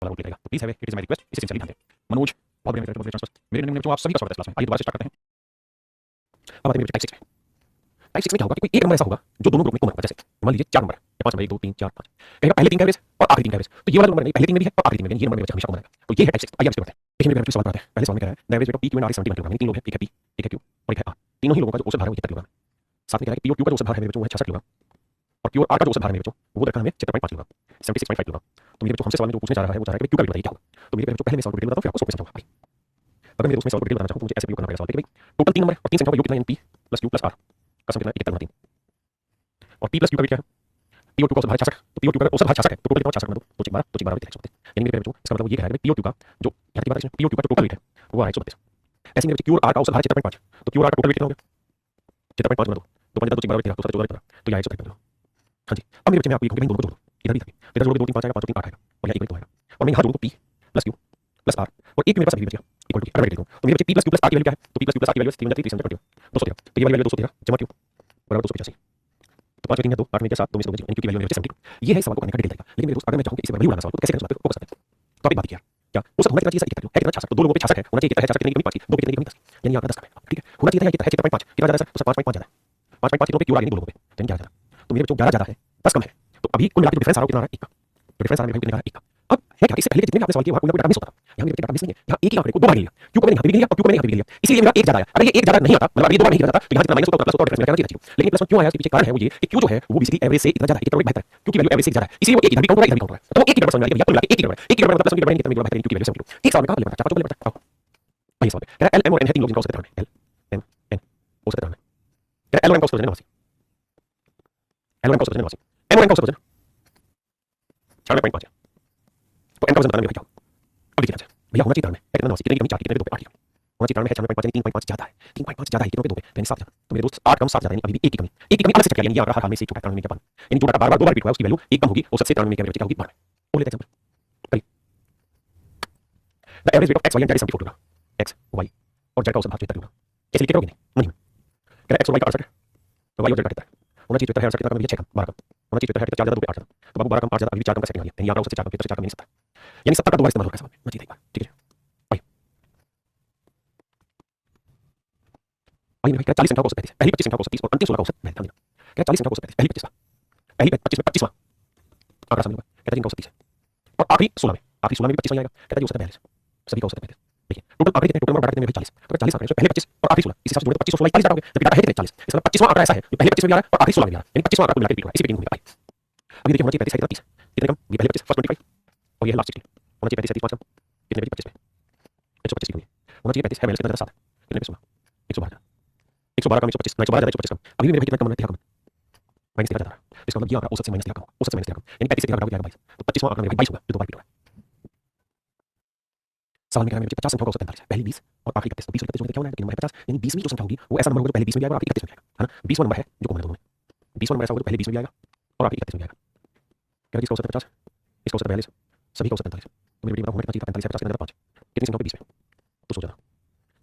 वाला रूल रहेगा। तो प्लीज है इट इज माय रिक्वेस्ट, इसे सिंसियरली ध्यान दें। मनोज, बहुत बढ़िया ट्रांसफर। मेरे नन्हे बच्चों, आप सभी का स्वागत है क्लास में। आइए दोबारा से स्टार्ट करते हैं। अब आते हैं टाइप 6 में। टाइप 6 में क्या होगा कि कोई एक नंबर ऐसा होगा जो दोनों ग्रुप में कॉमन होगा। जैसे मान लीजिए 4 नंबर है या 5 नंबर, 1 2 3 4 5, कहेगा पहले 3 का एवरेज और आखिरी 3 का एवरेज। तो ये वाला नंबर नहीं, पहले 3 में भी है और आखिरी 3 में भी है, ये नंबर में बचा हमेशा कॉमन रहेगा। तो ये है टाइप 6। आइए आगे बढ़ते हैं। देखिए मेरे सवाल बनाते हैं। पहले सवाल में कह रहा है the average of P Q and R is 71 kilogram. 3 लोग हैं, एक है पी, एक है क्यू और एक है आर। तीनों ही लोगों का जो औसत भार है वो 73 किलोग्राम। साथ में कह रहा है कि पी और क्यू का जो औसत भार है मेरे बच्चों वो है 66 किलोग्राम और क्यू और आर का जो औसत भार है मेरे बच्चों वो रखा हमें 76.5 किलोग्राम, 76.5 किलोग्राम। तो मेरे बच्चों हमसे सवाल में जो पूछने जा रहा है वो जा रहा है कि क्यू का भी बताइए क्या होगा। तो मेरे बच्चों पहले मैं सवाल को डिटेल बताऊं फिर आपको उसमें समझाऊंगा। अगर मेरे उसमें सवाल को डिटेल बताना चाहूं तो मुझे ऐसे प्रयोग करना पड़ेगा। सवाल देखिए भाई, टोटल 3 नंबर है और 3 संख्याओं का योग कितना है, P plus Q plus R का सम कितना है 71 3 और पी प्लस क्यू का वेट क्या है, पी और क्यू का औसत भार 66 है। तो पी और क्यू का औसत भार 66 है तो टोटल कितना 66 में 2 तो 12 तो 12 वेट है। यानी मेरे बच्चों इसका मतलब ये है कि पी और क्यू का जो यहाँ की बात है, पी और क्यू का जो टोटल वेट है वो है 132। ऐसे मेरे बच्चे क्यू और आर का औसत भार 76.5 तो क्यू और आर का टोटल वेट कितना हो गया 76.5 गुना 2 तो 5 12 वेट 14 14 तो यह 173। हां जी, अब मेरे बच्चे मैं आपको ये कहूंगा इन दोनों को जोड़ दो, इधर भी था इधर जोड़ के 2 3 5 आएगा 5 3 8 आएगा और यह इक्वल तो आएगा और मैं यहां जोड़ूंगा P plus Q plus R और एक मेरे पास अभी बच गया इक्वल टू अगर तो मेरे बच्चे P plus Q plus R की वैल्यू क्या है, तो P plus Q plus R की वैल्यू 3 3 320 213 तो ये वाली वैल्यू 213 जमा क्यू बराबर 285 तो 5 में 3 है 2 8 में 7 2 में 2 यानी क्यू की वैल्यू मेरे बच्चे 72। ये है सवाल को करने का डिटेल तरीका। लेकिन मेरे दोस्त अगर मैं चाहूं कि इसे वैल्यू बनाना सवाल तो कैसे कर सकते हो फोकस करते हैं। तो आप एक बात किया क्या औसत होना चाहिए 71 है कितना 66 तो दो लोगों पे 66 है होना चाहिए कितना है 66 कितने की कमी 5 की 2 पे कितने की कमी 10 यानी आपका 10 का है। ठीक है होना चाहिए कितना है 76.5 कितना ज्यादा है सर तो 5.5 ज्यादा है 5.5 कितनों पे क्यू आ गई दो लोगों पे यानी 11 ज्यादा। तो मेरे बच्चों 11 ज्यादा है 10 कम है तो अभी कुल मिला के डिफरेंस आ रहा है कितना आ रहा है 1 का। तो डिफरेंस आ रहा है कितना आ रहा है 1 का। अब है क्या इससे पहले जितने भी आपने सवाल किए वहां कोई डाटा मिस होता था। यहां मेरे डाटा मिस नहीं है, यहां एक ही आंकड़े को दो बार लिया क्यू को मैंने यहां पे भी लिया और क्यू को मैंने यहां पे भी लिया इसलिए मेरा 1 ज्यादा है। अगर ये 1 ज्यादा नहीं आता मतलब ये दो बार नहीं जाता तो यहां जितना माइनस होता है प्लस होता और डिफरेंस मेरा क्या चाहिए। लेकिन प्लस 1 क्यों आया इसके पीछे कारण है वो ये कि क्यू जो है वो बेसिकली एवरेज से इतना ज्यादा है इतना बेहतर है क्योंकि वैल्यू एवरेज से ज्यादा है इसलिए वो एक इधर भी काउंट होगा इधर भी काउंट होगा। तो वो एक ही गड़बड़ समझ आ गया भैया कुल मिला के एक ही गड़बड़ है, एक ही गड़बड़ मतलब प्लस 1 की गड़बड़ नहीं कितना मेरा बेहतर क्यू की वैल्यू 7 किलो। एक सवाल में कहां ले पता चाचा तो ले पता आओ आइए सवाल कह रहा एल एम और एन है तीन लोग जिनका औसत है एल एम एन औसत है कह रहा एल और एम का औसत है 89 एल और एम का औसत है 89 एम और एन का औसत है 96.5 तो एन का वजन बताना मेरा क्या होगा। अब देखिए भैया होना चाहिए तार में है कितना 89 कितने की कमी 4 कितने पे 2 पे 8 की होना चाहिए तार में है 96.5 यानी 3.5 ज्यादा है 3.5 ज्यादा है कितनों पे 2 पे यानी 7 ज्यादा। तो मेरे दोस्त 8 कम 7 ज्यादा यानी अभी भी 1 की कमी अलग से चेक किया यानी ये आंकड़ा हर हाल में से चुका है में क्या पाना यानी जो डाटा बार-बार 2 बार रिपीट हुआ उसकी वैल्यू 1 कम होगी औसत से तार में क्या वैल्यू क्या होगी बार में। और लेते हैं एग्जांपल करिए the average weight of X Y and Z is 74 kilogram X Y और जेड का औसत भार 73 किलोग्राम कैसे लिख के करोगे नहीं कह रहा एक्स और वाई का औसत है तो वाई और जेड का कितना है होना चाहिए 73 है औसत कितना कम 6 कम 12 कम होना चाहिए 73 है 4 ज्यादा 2 पे 8 ज्यादा तो बाबू 12 कम 8 ज्यादा अभी 4 कम का सेकंड आ गया यानी आंकड़ा औसत से 4 कम 4 कम नहीं 70 यानी 70 का दोबारा इस्तेमाल होगा सवाल में। ठीक है ठीक है आइए भाई क्या 40 संख्या का औसत 35 पहली 25 संख्या का औसत 30 और अंतिम 16 का औसत मैं ध्यान देना क्या 40 संख्या का औसत 35 पहली 25 में 25वां आंकड़ा समझ लो कहता है इनका औसत 30 है और आखिरी 16 में 25 में आएगा कहता है औसत 42 सभी का औसत 35। देखिए टोटल आंकड़े कितने टोटल नंबर कितने 40 तो 40 आंकड़े पहले 25 और आखिरी 16 इस हिसाब से जोड़े तो 25 और 16 40 डाटा हो गया जब डाटा है कितने 40 इसका मतलब 25वां आंकड़ा ऐसा है जो पहले 25 में भी आ रहा है और आखिरी 16 में भी आ रहा है यानी 25वां आंकड़ा मिला के रिपीट हो रहा है इसी पे होगा। अभी देखिए होना चाहिए 35 है 30 कितने कम ये पहले 25 फर्स्ट 25 और ये है लास्ट 16 होना चाहिए 35 30 5 कम कितने बचे 25 में 125 की कमी होना चाहिए 35 है माइनस कितना 7 कितने पे 16 112 112 कम 125 112 125 कम अभी मेरे भाई कितना कम है 13 कम माइनस 13 जा रहा है इसका मतलब ये आंकड़ा औसत से माइनस 13 कम औसत से माइनस 13 कम यानी 35 से 13 घटाओगे जाएगा 22 तो 25वां आंकड़ा मेरे भाई 22 होगा जो दो बार रिपीट हो रहा है। सवाल में कह रहा है मेरे 50 संख्याओं का औसत 45 है पहली 20 और आखिरी 31 तो 20 और 31 क्या होना है लेकिन नंबर 50 यानी 20वीं जो संख्या होगी वो ऐसा नंबर होगा जो पहले 20 में भी आएगा और आखिरी 31 में आएगा है ना 20वां नंबर है जो कॉमन है दोनों में 20वां नंबर ऐसा होगा जो पहले 20 में भी आएगा और आखिरी 31 में भी आएगा। कह रहा है इसका औसत 50 इसका औसत 42 सभी का औसत 45 तो मेरे बेटे होना कितना चाहिए 45 है 50 कितना 5 कितनी संख्या पे 20 में तो सो ज्यादा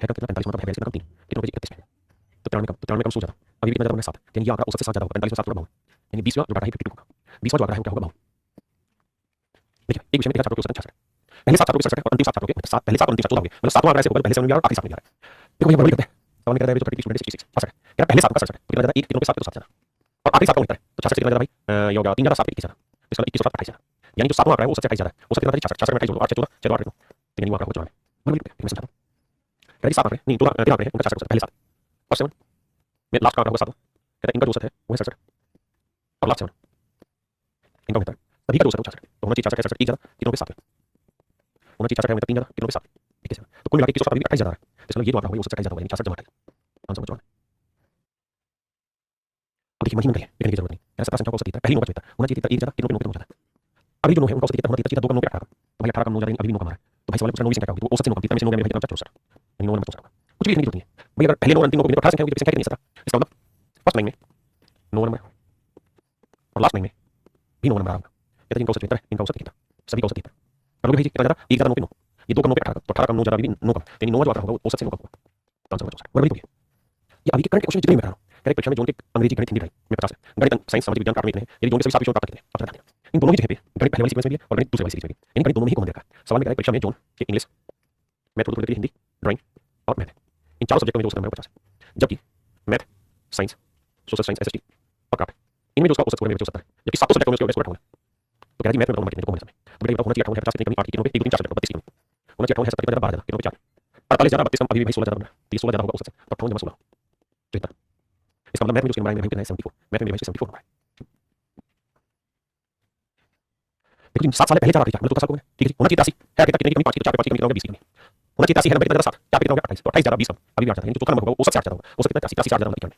है कितना 45 मतलब है 42 कितना 3 कितनों पे 31 में तो 93 कम सो ज्यादा अभी कितना ज्यादा होगा 7 यानी ये आंकड़ा औसत से 7 ज्यादा होगा 45 में 7 थोड़ा बहुत यानी 20वां जो डाटा है 52 होगा 20वां जो आंकड़ा है वो क्या होगा 52। देखिए एक विषय में देखा छात्रों के औसत 66 पहले 7 छात्रों के 67 और अंतिम 7 छात्रों के 7 पहले 7 और अंतिम 7 14 हो गए मतलब 7वां आंकड़ा ऐसे होगा पहले 7 में भी आ रहा है आखिरी 7 में भी आ रहा है। देखो ये बड़ी करते हैं सवाल में कह रहा है जो 30 स्टूडेंट 66 60 क्या पहले 7 का 67 तो कितना ज्यादा एक कितनों पे 7 तो 7 ज्यादा और आखिरी 7 कौन है तो 66 कितना ज्यादा भाई ये होगा 3 ज्यादा 7 21 ज्यादा इसका 21 और 28 ज्यादा यानी जो 7वां आंकड़ा है वो उससे 28 ज्यादा है उससे कितना 66 66 में 28 8 14 14 8 तो यानी वो आंकड़ा हो जाएगा बड़ी करते हैं मैं समझाता हूं कह रही 7 आंकड़े नहीं तो 13 आंकड़े हैं उनका 66 पहले 7 और 7 में लास्ट का आंकड़ा होगा 7 कहता है इनका जो औसत है वो है 67 और लास्ट 7 इनका होता है सभी का जो औसत है 66 तो होना चाहिए 66 एक ज्यादा कितनों पे 7 होना चाहिए 66 है 3 ज्यादा कितनों पे 7 21 तो कुल मिला के 21 और 28 ज्यादा है इसका मतलब ये जो आंकड़ा होगा वो 67 ज्यादा होगा यानी 66 जमा 28 आंसर बचा। अब देखिए महीन है लिखने की जरूरत नहीं ऐसा 17 संख्या का औसत कितना पहली नंबर जो होना चाहिए 1 ज्यादा कितनों पे 9 ज्यादा अभी जो 9 है उनका औसत कितना होना चाहिए 2 कम 9 पे 18 तो भाई 18 कम 9 ज्यादा अभी 9 कम आ रहा है तो भाई सवाल पूछा 9 संख्या होगी तो औसत से 9 कम कितना में से 9 में भाई कितना 64 यानी 9 नंबर 64 कुछ भी लिखने की जरूरत नहीं है भाई अगर पहले 9 अंतिम 9 को 18 संख्या होगी तो संख्या कितनी 17 इसका मतलब फर्स्ट लाइन में 9 नंबर और लास्ट लाइन में भी 9 नंबर आएगा कहते हैं इनका औसत कितना है इनका औसत कितना सभी का औसत कितना करोगे भाई कितना ज्यादा 1 ज्यादा 9 पे 9 ये 2 कम 9 पे 18 तो 18 कम 9 ज्यादा भी 9 कम यानी 9 जो आता होगा वो औसत से 9 कम होगा आंसर बचा 64 बराबर हो गया। ये अभी के करंट क्वेश्चन जितने में बता रहा हूं कह रहे परीक्षा में जोन के अंग्रेजी गणित हिंदी में 50 है गणित साइंस सामाजिक विज्ञान प्राथमिक है यदि जोन के सभी 7 विषयों में प्राप्त कितने आप बता देना इन दोनों ही जगह पे गणित पहले वाली सीक्वेंस में भी है और गणित दूसरे वाली सीरीज में भी यानी गणित दोनों में ही कॉमन रखा है सवाल में कह रहा है परीक्षा में जोन के English, math, Urdu, Hindi, drawing और मैथ, इन चारों सब्जेक्ट में जो उसका नंबर 50 है, जबकि math, science, social science, SST और क्राफ्ट इनमें जो उसका औसत स्कोर है 70 है, जबकि सातों सब्जेक्ट में उसका स्कोर 58 है। तो कह रहा है कि मैथ में बताओ कितने को होना चाहिए, तो बेटा होना चाहिए 58 है, 50 कितने कमी 8 की कितनों पे 1 2 3 4 सब्जेक्ट 32 की कमी होना चाहिए, 58 है 70 की 12 कितनों पे 4 48 ज़्यादा 32 कम अभी भी भाई 16 ज़्यादा बन रहा है, तो ये 16 ज़्यादा होगा औसत से, तो 58 जमा 16 तो इतना। इसका मतलब मैथ में जो उसके नंबर आए हैं 74, मैथ में भाई 74 नंबर है। लेकिन 7 साल पहले 4 आखिरी मतलब तो 7 को ठीक है होना चाहिए 83 है, कितनी कमी 5 की तो 4 पे 5 की कमी कितना होगा 20 की कमी होना चाहिए 83 है, 90 कितना 7 4 पे कितना होगा 28, तो 28 ज़्यादा 20 कम अभी भी आ जाता है, यानी जो चौथा नंबर होगा वो औसत से ज़्यादा होगा, औसत कितना 83 84 ज़्यादा मतलब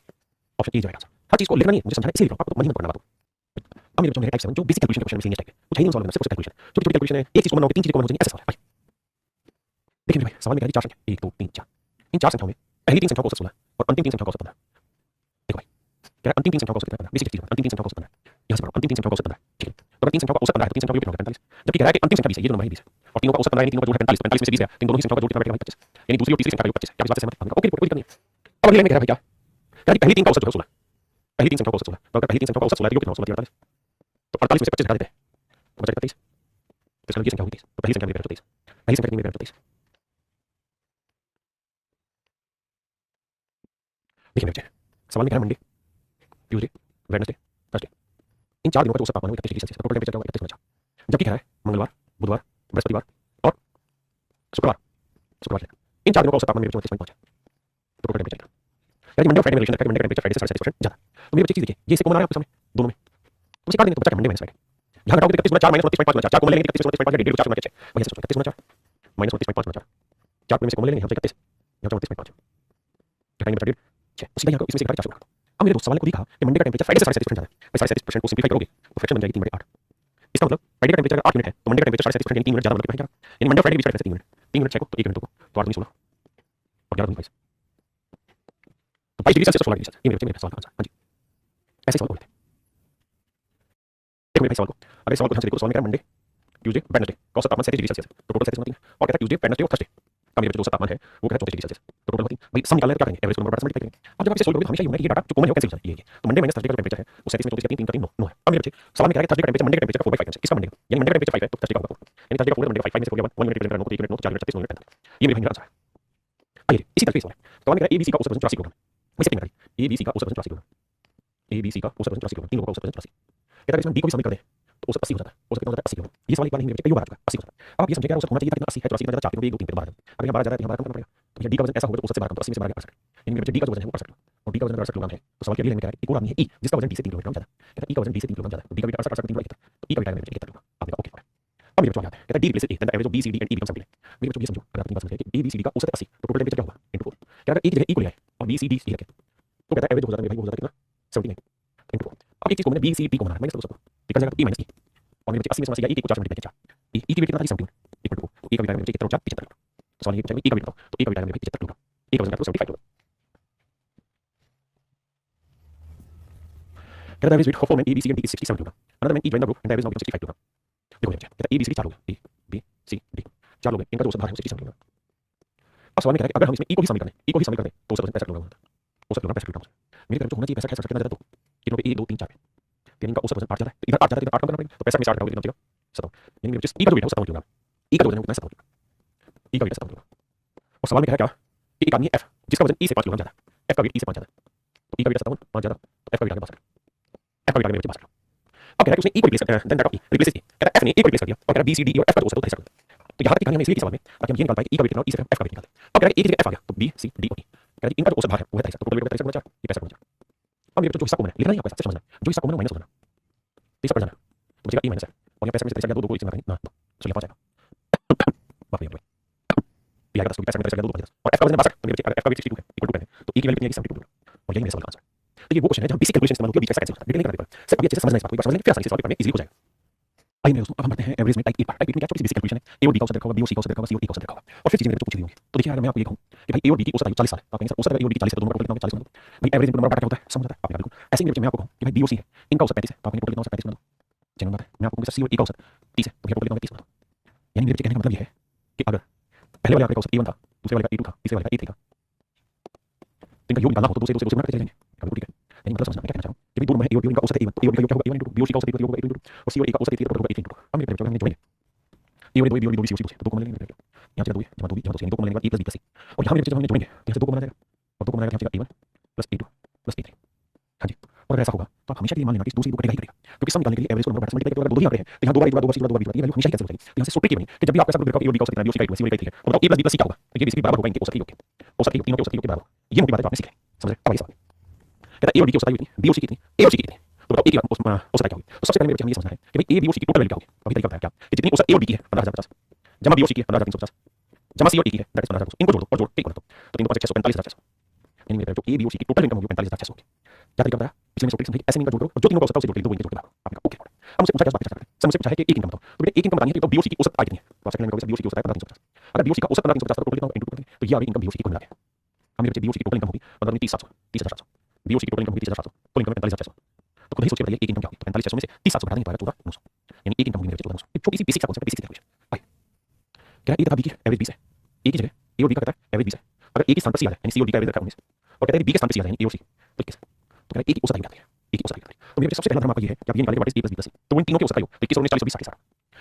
ऑप्शन ए जाएगा। हर चीज को लिखना नहीं है, मुझे समझाना इसलिए लिख रहा हूं, आपको मन ही मत करना बात। अब मेरे बच्चों में टाइप 7 जो बेसिक कैलकुलेशन के क्वेश्चन में सीनियर टाइप है, कुछ है ही नहीं सॉल्व करना, सिर्फ कैलकुलेशन, छोटी छोटी कैलकुलेशन है, एक चीज को बनाओगे 3 चीजें को बनाओगे ऐसे सवाल है। देखिए भाई सवाल में कह रही 4 संख्या 1 2 3 4, इन 4 संख्याओं में पहली 3 संख्याओं का औसत 16 और अंतिम 3 संख्याओं का औसत 15। देखो भाई कह रहा है अंतिम 3 संख्याओं का औसत कितना है, बेसिक चीज अंतिम 3 संख्याओं का औसत 15 है, यहां से पढ़ो अंतिम 3 संख्याओं का औसत 15 है, ठीक है। तो अगर 3 संख्याओं का औसत 15 है तो 3 संख्याओं का योग कितना होगा 45, जबकि कह रहा है कि अंतिम संख्या 20 है, ये जो नंबर है 20 है और तीनों का औसत 15 है, तीनों का जोड़ है 45, 45 में से 20 गया, इन दोनों ही संख्याओं का जोड़ कितना बैठेगा 25, यानी दूसरी और तीसरी संख्या का योग 25 है, क्या इस बात से सहमत हैं? ओके कोई दिक्कत नहीं है। अब अगले में कह रहा है भाई क्या, कह रहा है पहली 3 का औसत जो है 16, पहली 3 संख्याओं का औसत 16, तो अगर पहली 3 संख्याओं का औसत 16 है तो योग कितना होगा 16 48, तो 48 में से 25 घटा देते हैं तो बचा 23, तो इसका ये संख्या होगी 23, तो पहली संख्या में 23, पहली संख्या में 23। देखिए मेरे बच्चे सवाल में कह रहा है मंडे, ट्यूसडे, वेडनेसडे, थर्सडे इन 4 दिनों का जो औसत तापमान है 31 डिग्री सेल्सियस, टोटल टेंपरेचर क्या होगा 31 होना चाहिए, जबकि कह रहा है मंगलवार, बुधवार, बृहस्पतिवार और शुक्रवार, शुक्रवार इन 4 दिनों का औसत तापमान मेरे बच्चों 29.5 है, तो टोटल टेंपरेचर यानी मंडे और फ्राइडे में रिलेशन रखा है, मंडे का टेंपरेचर फ्राइडे से 37% ज्यादा। तो मेरे बच्चे चीज देखिए ये इससे कॉमन आ रहा है आपके सामने दोनों में, तो उसे काट देंगे तो बचा मंडे माइनस फ्राइडे, यहां घटाओगे 31 गुना 4 माइनस 29.5 गुना 4, 4 को लेंगे 31 गुना 29.5 1.5 4 गुना 6 वही 31 गुना 4 माइनस 29.5 गुना 4, 4 को में से कॉमन लेंगे हम 31 यहां 29.5 घटाएंगे बचा 1.5 उसी का इसमें से घटा 4 गुना। अब मेरे दोस्त सवाल को दिखा कि मंडे का टेंपरेचर फ्राइडे से 37% ज्यादा है, 37% को सिंपलीफाई करोगे तो फ्रैक्शन बन जाएगी 3/8। इसका मतलब फ्राइडे का टेंपरेचर अगर 8 मिनट है तो मंडे का टेंपरेचर 37% यानी 3 मिनट ज्यादा मतलब कितना है, यानी मंडे और फ्राइडे के बीच का डिफरेंस 3 मिनट, 3 मिनट 6 को तो 1 मिनट को तो 8 दूनी 16 और 11 दूनी 22, तो 22 डिग्री सेल्सियस 16 डिग्री सेल्सियस, ये मेरे बच्चे मेरे सवाल का आंसर। हां जी ऐसे सवाल बोलते हैं। देखो मेरे भाई सवाल को, अगर सवाल को ध्यान से देखो, सवाल में कह रहा है मंडे, ट्यूसडे, वेडनेसडे का औसत तापमान 37 डिग्री सेल्सियस तो टोटल 37 होती है, और कहता है ट्यूसडे, वेडनेसडे और थर्सडे का मेरे बच्चे जो औसत तापमान है वो कहता है 34 डिग्री सेल्सियस तो टोटल होती है। भाई सम निकालना है तो क्या करेंगे, एवरेज को नंबर बड़ा मल्टीप्लाई करेंगे। अब जब आप इसे सोल्व करोगे तो हमेशा ये होगा कि ये डाटा जो कॉमन है वो कैसे हो जाता है, ये तो मंडे माइनस थर्सडे का जो टेंपरेचर है वो 37 में 34 का 3 3 9 है। अब मेरे बच्चे सवाल में कह रहा है थर्सडे का टेंपरेचर मंडे का टेंपरेचर का 4/5 टाइम्स, किसका मंडे का, यानी मंडे का टेंपरेचर 5 है तो थर्सडे का होगा 4, यानी थर्सडे का 4 मंडे का 5 में से 4 1 मिनट रिप्रेजेंट करना को 1 मिनट 9 4 मिनट 36 9 मिनट 45, ये मेरे भाई मेरा आंसर है। आइए इसी तरह से सवाल है, सवाल में कह रहा है एबीसी का औसत वजन 84 किलोग्राम, मैं सेटिंग करी एबीसी का औसत वजन 84 किलोग्राम, एबीसी का औसत वजन 84 किलोग्राम, तीन लोगों का औसत वजन 84, कहता है इसमें डी को भी शामिल कर दें तो औसत 80 हो जाता है, औसत कितना हो जाता है 80 किलोग्राम। ये सवाल एक बार नहीं कई बार आ चुका है 80 हो जाता है। अब आप ये समझिए कि औसत होना चाहिए था कितना 80 है तो 80 कितना 4 3 1 2 3 12, अब यहाँ 12 ज्यादा है तो यहाँ 12 कम करना पड़ेगा, तो ये डी का वजन ऐसा होगा तो औसत से 12 कम, तो 80 में से 12 68, यानी मेरे बच्चे डी का जो वजन है वो 68 और डी का वजन 68 किलोग्राम है। तो सवाल के अगले लाइन में कह रहा है एक और आदमी है ई जिसका वजन डी से 3 किलोग्राम ज्यादा, कहता है ई का वजन डी से 3 किलोग्राम ज्यादा, तो डी का भी 68 3 किलोग्राम, तो ई का भी 71 किलोग्राम। अब देखो ओके अब मेरे बच्चों याद है कहता है D replace A then the average of B C D and E becomes something. मेरे बच्चों ये समझो अगर आप 3 बात समझ गए कि ए बी सी डी का औसत 80 तो टोटल टेंपरेचर क्या होगा इनटू 4, क्या अगर एक जगह ई को ले आए और बी सी डी सी रखे तो कहता है एवरेज हो जाता है मेरे भाई हो जाता है कितना 79 इनटू 4। अब एक चीज को मैंने बी सी डी को बनाना है माइनस कर दो निकल जाएगा ई माइनस ई और मेरे बच्चे 80 में समझ गया ई को 4 मल्टीप्लाई 4 ई की वेट कितना थी 71 इक्वल टू ई का वेट मेरे बच्चे कितना हो जाता 75 किलोग्राम। तो सवाल ये पूछा ई का वेट बताओ तो ई का वेट मेरे भाई 75 किलोग्राम, ई का वजन है 75 किलोग्राम। कहता है average weight of four men A B C and D is 67 kilogram, another man E join the group and average now becomes 65 kilogram. देखो बच्चे कहता है ए बी सी डी 4 लोग ए बी सी डी 4 लोग हैं, इनका जो औसत भार है 67 किलोग्राम। अब सवाल में कह रहा है कि अगर हम इसमें ई को भी शामिल करें, ई को भी शामिल करें तो औसत वजन 65 किलोग्राम होता है, औसत किलोग्राम 65 किलोग्राम। मेरे घर जो होना चाहिए 65 कितना ज्यादा तो कितनों पे 1 2 3 4 पे इनका औसत वजन 8 ज्यादा है, इधर 8 ज्यादा इधर 8 कम करना पड़ेगा, तो 65 में 4 घटाओगे कितना बचेगा 57, यानी मेरे बच्चे ई का जो वेट है 57 किलोग्राम, ई का जो वजन है कितना 57 किलोग्राम, ई का वेट 57 किलोग्राम। और सवाल में कह रहा है क्या कि एक आदमी है एफ जिसका वजन ई से 5 किलोग्राम ज्यादा, एफ का वेट ई से 5 ज्यादा, तो ई का वेट 57 5 ज्यादा तो एफ का वेट आ गया 62, एफ का वेट आ गया मेरे बच्चे 62। अब कह रहा है कि उसने ई को रिप्लेस कर then that of E replace E, कहता है एफ ने ई को रिप्लेस कर दिया और कह रहा है बी सी डी और एफ का जो औसत है वो 23 कर। तो यहां तक की कहानी हमने इसलिए की सवाल में ताकि हम ये निकाल पाए कि ई का वेट कितना और ई से एफ का वेट निकाल। अब कह रहा है ए की जगह एफ आ गया तो बी सी डी और ई, कह रहा है इनका जो औसत भार है वो है 23 तो टोटल वेट 23 गुना 4 ये 65 गुना 4। अब मेरे जो हिस्सा कॉमन है लिखना नहीं आपको ऐसे समझना, जो हिस्सा कॉमन है माइनस होना 23 पर जाना तो बचेगा ई माइनस एफ और यहाँ 65 में से 23 गया 2 2 को एक से घटाएंगे ना तो ये 5 आएगा बाप रे बाप ये आएगा 10 65 में 23 गया 2 2 और एफ का वजन 62 तो मेरे बच्चे एफ का वेट 62 है इक्वल टू करें तो ई की वैल्यू कितनी आएगी 72 और यही मेरे सवाल का आंसर। तो ये वो क्वेश्चन है जहां बेसिक कैलकुलेशन इस्तेमाल होती है, बीच का सेकंड डिटेल नहीं करना पड़ेगा, सिर्फ ये अच्छे से समझना इस बात को एक बार समझ लेंगे फिर आसानी से सवाल करने में इजी हो जाएगा। आइए मेरे दोस्तों अब हम बढ़ते हैं एवरेज में टाइप 8 पर। टाइप 8 में क्या छोटी सी बेसिक कैलकुलेशन है, ए और बी का औसत रखा होगा, बी और सी का औसत रखा होगा, सी और ए का औसत रखा होगा और फिर चीजें मेरे को पूछी हुई होंगी। तो देखिए अगर मैं आपको ये कहूं कि भाई ए और बी की औसत आयु 40 साल है तो आप कहेंगे सर औसत अगर ए और बी की 40 है तो दोनों का टोटल कितना होगा 40 बना दो। भाई एवरेज इनटू नंबर बटा क्या होता है सम हो जाता है, आपने बिल्कुल ऐसे ही मेरे बच्चे मैं आपको कहूं कि भाई बी और सी है इनका औसत 35 है तो आप कहेंगे टोटल कितना होगा 35 बना दो। चलो बात है मैं आपको कहूं सी और ए का औसत 30 है तो भैया टोटल कितना होगा 30 बना दो। यानी मेरे बच्चे कहने का मतलब ये है कि अगर पहले वाले आंकड़े का औसत ए1 था, दूसरे वाले का ए2 था, तीसरे वाले का ए3 था, तो इनका योग निकालना हो तो दूसरे से गुणा करते चलेंगे, ठीक है। यानी मतलब समझना मैं क्या कहना चाह रहा हूं कि भाई दो नंबर है ए और बी इनका औसत है a1 तो ए और बी का योग क्या होगा a1 इनटू बी और सी का औसत a2 होगा a2 और सी और ए का औसत a3 होगा a3 और अब मेरे बच्चों को हमने जोड़ेंगे ए वाले दो बी सी तो दो कॉमन लेंगे यहाँ से दो है जमा दो बी यानी दो कॉमन लेंगे ए प्लस बी प्लस सी और यहाँ मेरे बच्चे जोड़ेंगे तो यहाँ से दो कॉमन आ जाएगा और दो कॉमन आएगा यहाँ से a1 plus a2 plus a3 हाँ जी और अगर ऐसा होगा तो आप हमेशा के लिए मान लेना कि इस दूसरी को कटेगा ही करेगा क्योंकि सम निकालने के लिए एवरेज को नंबर मल्टीप्लाई करके अगर दो ही आ रहे हैं तो यहाँ दो बार एक बार ये वैल्यू हमेशा ही कैंसिल हो जाएगी तो यहाँ से सूत्र की बनी कि जब भी आप ऐसा ग्रुप का ए और बी का औसत निकालना है सी वाली का है तो बताओ a प्लस बी प्लस सी क्या होगा तो ये बेसिकली बराबर होगा इनके औसत के योग के औसत के योग तीनों के औसत के योग के बराबर ये मोटी बात है आपने सीख ली समझ रहे अब ये सवाल कहता है a और b की औसत कितनी b और c कितनी a और c कितनी तो बताओ a की औसत क्या होगी तो सबसे पहले मेरे हमें ये समझना है कि भाई a b और c की टोटल वैल्यू क्या होगी अभी तरीका बताया क्या कि जितनी औसत a और b की है 15050 जमा b और c की है 15350 जमा c और a की है दैट इज 15000 इनको जोड़ दो और जोड़ के कर दो तो 3 5 645 यानी मेरे जो a b और c की टोटल इनकम होगी 45600 होगी क्या तरीका बताया पिछले में सूत्र समझिए ऐसे नहीं का जोड़ दो जो तीनों का औसत है उसे जोड़ दो वो इनके जोड़ के बराबर आपने कहा ओके अब मुझसे पूछा क्या बात करते हैं मुझसे पूछा है कि एक इनकम बताओ तो बेटा एक इनकम बतानी है तो b और c की औसत कितनी है तो सेकंड में b और c की औसत है 15350 अगर b और c का औसत 15350 तो टोटल कितना इनटू करते हैं तो ये आ गई इनकम b और c की कुल मिला के हम मेरे बच्चे b और c की टोटल इनकम होगी 30700 b और c की टोटल इनकम होगी 30700 कुल इनकम 45600 तो खुद ही सोचिए बताइए एक इनकम क्या होगी तो 45600 में से 30700 घटा देंगे तो आएगा 14900 यानी एक इनकम होगी मेरे बच्चे 14900 एक छोटी सी बेसिक सा कॉन्सेप्ट बेसिक इक्वेशन भाई क्या है a तथा b की एवरेज 20 है a की जगह a और b का कहता है एवरेज 20 है अगर a के स्थान पर c आ जाए यानी c और d का एवरेज रखा 19 और कहता है b के स्थान पर c आ जाए यानी a और c तो कैसे तो कहता है a की औसत निकालते हैं a की औसत निकालते हैं तो मेरे सबसे पहला धर्म आपका ये है कि आप ये निकालिए what is a plus b plus c तो इन तीनों की औसत का योग 21 और 40 और 20 60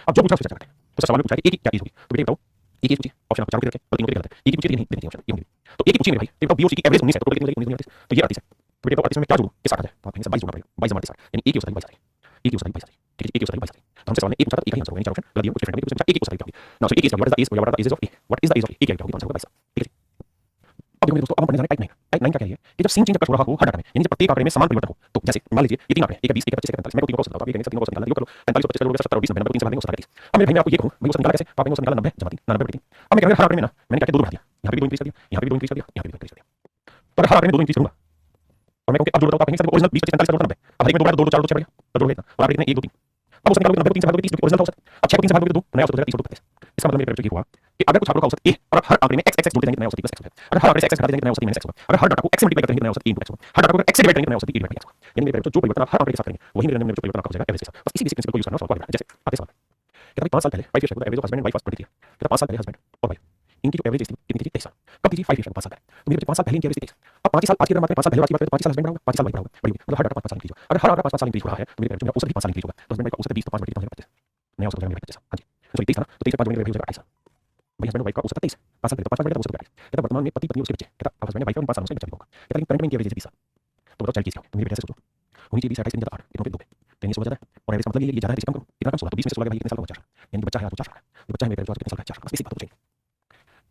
अब जो पूछा उससे चर्चा करते हैं तो सवाल में पूछा है कि a की क्या चीज होगी तो बेटा बताओ a की पूछिए ऑप्शन आपको चारों के रखें और तीनों के गलत है a की पूछिए नहीं देनी ऑप्शन ये होंगे तो a की पूछिए मेरे भाई तो बताओ b और c की एवरेज 19 है तो टोटल कितनी हो जाएगी 19 तो ये 38 है तो बेटा 38 में क्या जोड़ूं के साथ आ जाए तो आप कहीं से 22 जोड़ना पड़ेगा 22 जमा 60 यानी a की औसत 22 आ जाएगी a की औसत 22 आ जाएगी ठीक है a की औसत 22 आ जाएगी तो हमसे सवाल में a पूछा था एक ही आंसर होगा यानी चार ऑप्शन गलत दिया कुछ डिफरेंट है तो a की औसत क्या होगी now so a is what is the age of a what is the age of a क्या होगी आंसर होगा 22 ठीक है अब देखो मेरे दोस्तों अब हम पढ़ने जा रहे हैं टाइप 9 का क्या है कि जब सीन चेंज कर रहा हो हर डाटा में यानी जब प्रत्येक आंकड़े में समान परिवर्तन हो तो जैसे मान लीजिए ये तीन आंकड़े एक 20 एक 25 एक 45 मैं को तीनों को औसत बताऊं आप ये कहेंगे तीनों को औसत निकालना है योग कर लो 45 25 करोड़ 70 और 20 90 3 से भागेंगे औसत 30 अब मेरे भाई मैं आपको ये कहूं भाई औसत निकाला कैसे तो आप कहेंगे औसत निकाला 90 जमा 3 90 बटे 3 अब मैं कहूंगा हर आंकड़े में ना मैंने क्या किया दो बढ़ा दिया यहां पे भी दो इंक्रीज कर दिया यहां पे भी दो इंक्रीज कर दिया यहां पे भी दो इंक्रीज कर दिया तो अगर हर आंकड़े में दो इंक्रीज करूंगा और मैं कहूं कि अब जोड़ दो आप कहेंगे सर ओरिजिनल 20 25 45 करोड़ 90 अब हर एक में दो बढ़ा दो 4 2 6 बढ़ गया तो जोड़ लेना और आंकड़े कितने 1 2 3 अब उसने निकालोगे 90 3 से भागोगे 30 क्योंकि ओरिजिनल था औसत अब 6 को 3 से भागोगे तो 2 नया औसत हो जाएगा 30 और 32 इसका मतलब मेरे बच्चों ये हुआ कि अगर कुछ आंकड़ों का औसत a और हर आंकड़े में x x जोड़ते जाएंगे नया औसत प्लस x होगा अगर हर आंकड़े से x घटा देंगे नया औसत माइनस x होगा अगर हर डाटा को x से मल्टीप्लाई करते हैं नया औसत a * x होगा हर डाटा को x से डिवाइड करेंगे नया औसत b * x होगा यानी मेरे बच्चों जो परिवर्तन आप हर आंकड़े के साथ करेंगे वही मेरे जो परिवर्तन आपका हो जाएगा एवरेज के साथ बस इसी बेसिक प्रिंसिपल को यूज करना सॉल्व करना जैसे आते सवाल कहता है 5 साल पहले 5 year average of husband and wife was 23 कहता 5 साल पहले हस्बैंड और वाइफ इनकी जो एवरेज कितनी थी 23 साल कब थी 5 ईयर 5 साल पहले तो मेरे बच्चे 5 साल पहले इनकी एवरेज 23 अब 5 साल आज की बात करें 5 साल पहले बात करें तो 5 साल हस्बैंड होगा 5 साल वाइफ होगा बड़ी मतलब हर डाटा 5 साल इंक्रीज होगा अगर हर डाटा 5 साल इंक्रीज हो रहा है तो मेरे बच्चे मेरा औसत भी 5 साल इंक्रीज होगा तो हस्बैंड का औसत 20 तो 5 बटे 3 25 नया औसत हो जाएगा मेरे 25 हां जी सॉरी 23 था ना तो 23 से 5 बटे 28 साल भाई हस्बैंड वाइफ का औसत 23 5 साल पहले तो 5 बटे तो औसत 28 कहता वर्तमान में पति पत्नी उसके बच्चे कहता अब हस्बैंड वाइफ का 5 साल उसके बच्चे होगा कहता लेकिन करंट में इनकी एवरेज 20 साल तो बताओ चाइल्ड की तो मेरे बेटे से सोचो होनी चाहिए 28 नहीं 8 इतना पे 2 तो ये 16 ज्यादा है और एवरेज का मतलब ये ज्यादा है इसका कम करो कितना कम 16 तो 20 में से 16 का भाई कितने साल का बचा यानी बच्चा है आज 4 साल का बच्चा है मेरे बेटे कितने साल का 4 साल बस इसी बात हो जाएगी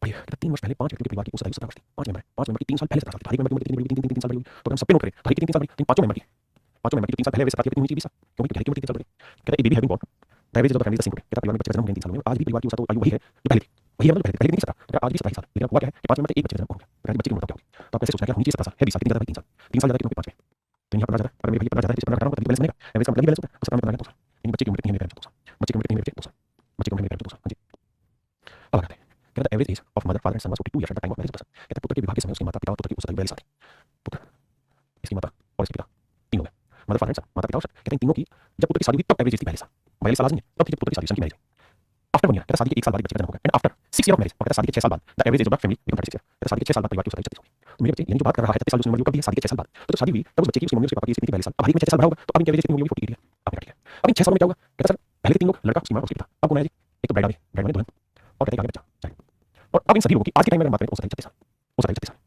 भाई कहता 3 वर्ष पहले 5 व्यक्ति के परिवार की औसत आयु 17 वर्ष थी 5 मेंबर 5 मेंबर की 3 साल पहले 17 साल थी हर एक मेंबर की कितनी बड़ी 3 साल बड़ी तो हम सब पे नोट करें हर एक 3 साल बड़ी इन पांचों मेंबर की 3 साल पहले वैसे कितनी हुई थी 20 साल क्योंकि हर एक मेंबर 3 साल बड़ी कहता a baby having born the average of the family is the same कहता परिवार में बच्चे का जन्म हुए 3 साल में आज भी परिवार की औसत आयु वही है जो पहले थी वही मतलब पहले नहीं 17 आज भी 27 साल लेकिन हुआ क्या है कि 5 में एक बच्चे का जन्म हो गया बच्चे की उम्र क्या होगी तो आप कैसे सोचना क्या होनी चाहिए 17 साल है 20 साल 3 ज्यादा 3 साल ज्यादा कितने 5 में तो यहाँ 15 ज्यादा अगर मेरे भाई 15 ज्यादा है 15 घटाऊंगा तो बैलेंस बनेगा एवरेज का मतलब बैलेंस होता है 17 में 15 2 साल यानी बच्चे की उम्र कितनी है मेरे 2 साल बच्चे की उम्र कितनी है मेरे 2 साल बच्चे की उम्र मेरे 2 साल हां जी अब आते हैं कहता average age of mother father and son was 42 years at the time of marriage person कहता पुत्र के विवाह के समय उसके माता पिता और पुत्र की औसत आयु 42 साल थी पुत्र इसकी माता और इसके पिता तीनों में मदर फादर एंड सन माता पिता औसत कहते हैं तीनों की जब पुत्र की शादी हुई तब एवरेज थी 42 साल 42 साल आज नहीं तब थी जब पुत्र की शादी सन की मैरिज आफ्टर 1 ईयर कहता शादी के 1 साल बाद बच्चे का जन्म होगा and after 6 year of marriage और कहता शादी के 6 साल बाद the average age of the family become 36 year कहता शादी के 6 साल बाद परिवार की औसत आयु 36 होगी तो मेरे बच्चे यानी जो बात कर रहा है 33 साल उसकी उम्र कब भी है शादी के 6 साल बाद तो जब शादी हुई तब उस बच्चे की उसकी मम्मी उसके पापा की कितनी 42 साल अब हर एक में 6 साल बढ़ा होगा तो अब इनकी एवरेज कितनी होगी 48 ईयर आपने ठीक है अब इन 6 सालों में क्या होगा कहता सर पहले के 3 लोग लड़का उसकी मां उसके पिता अब कौन है जी एक तो ब्राइड माने दुल्हन और कहते हैं आगे बच्चा चाइल्ड और अब इन सभी लोगों की आज के टाइम में बात करें औसत आयु 36 साल औसत आयु 36 साल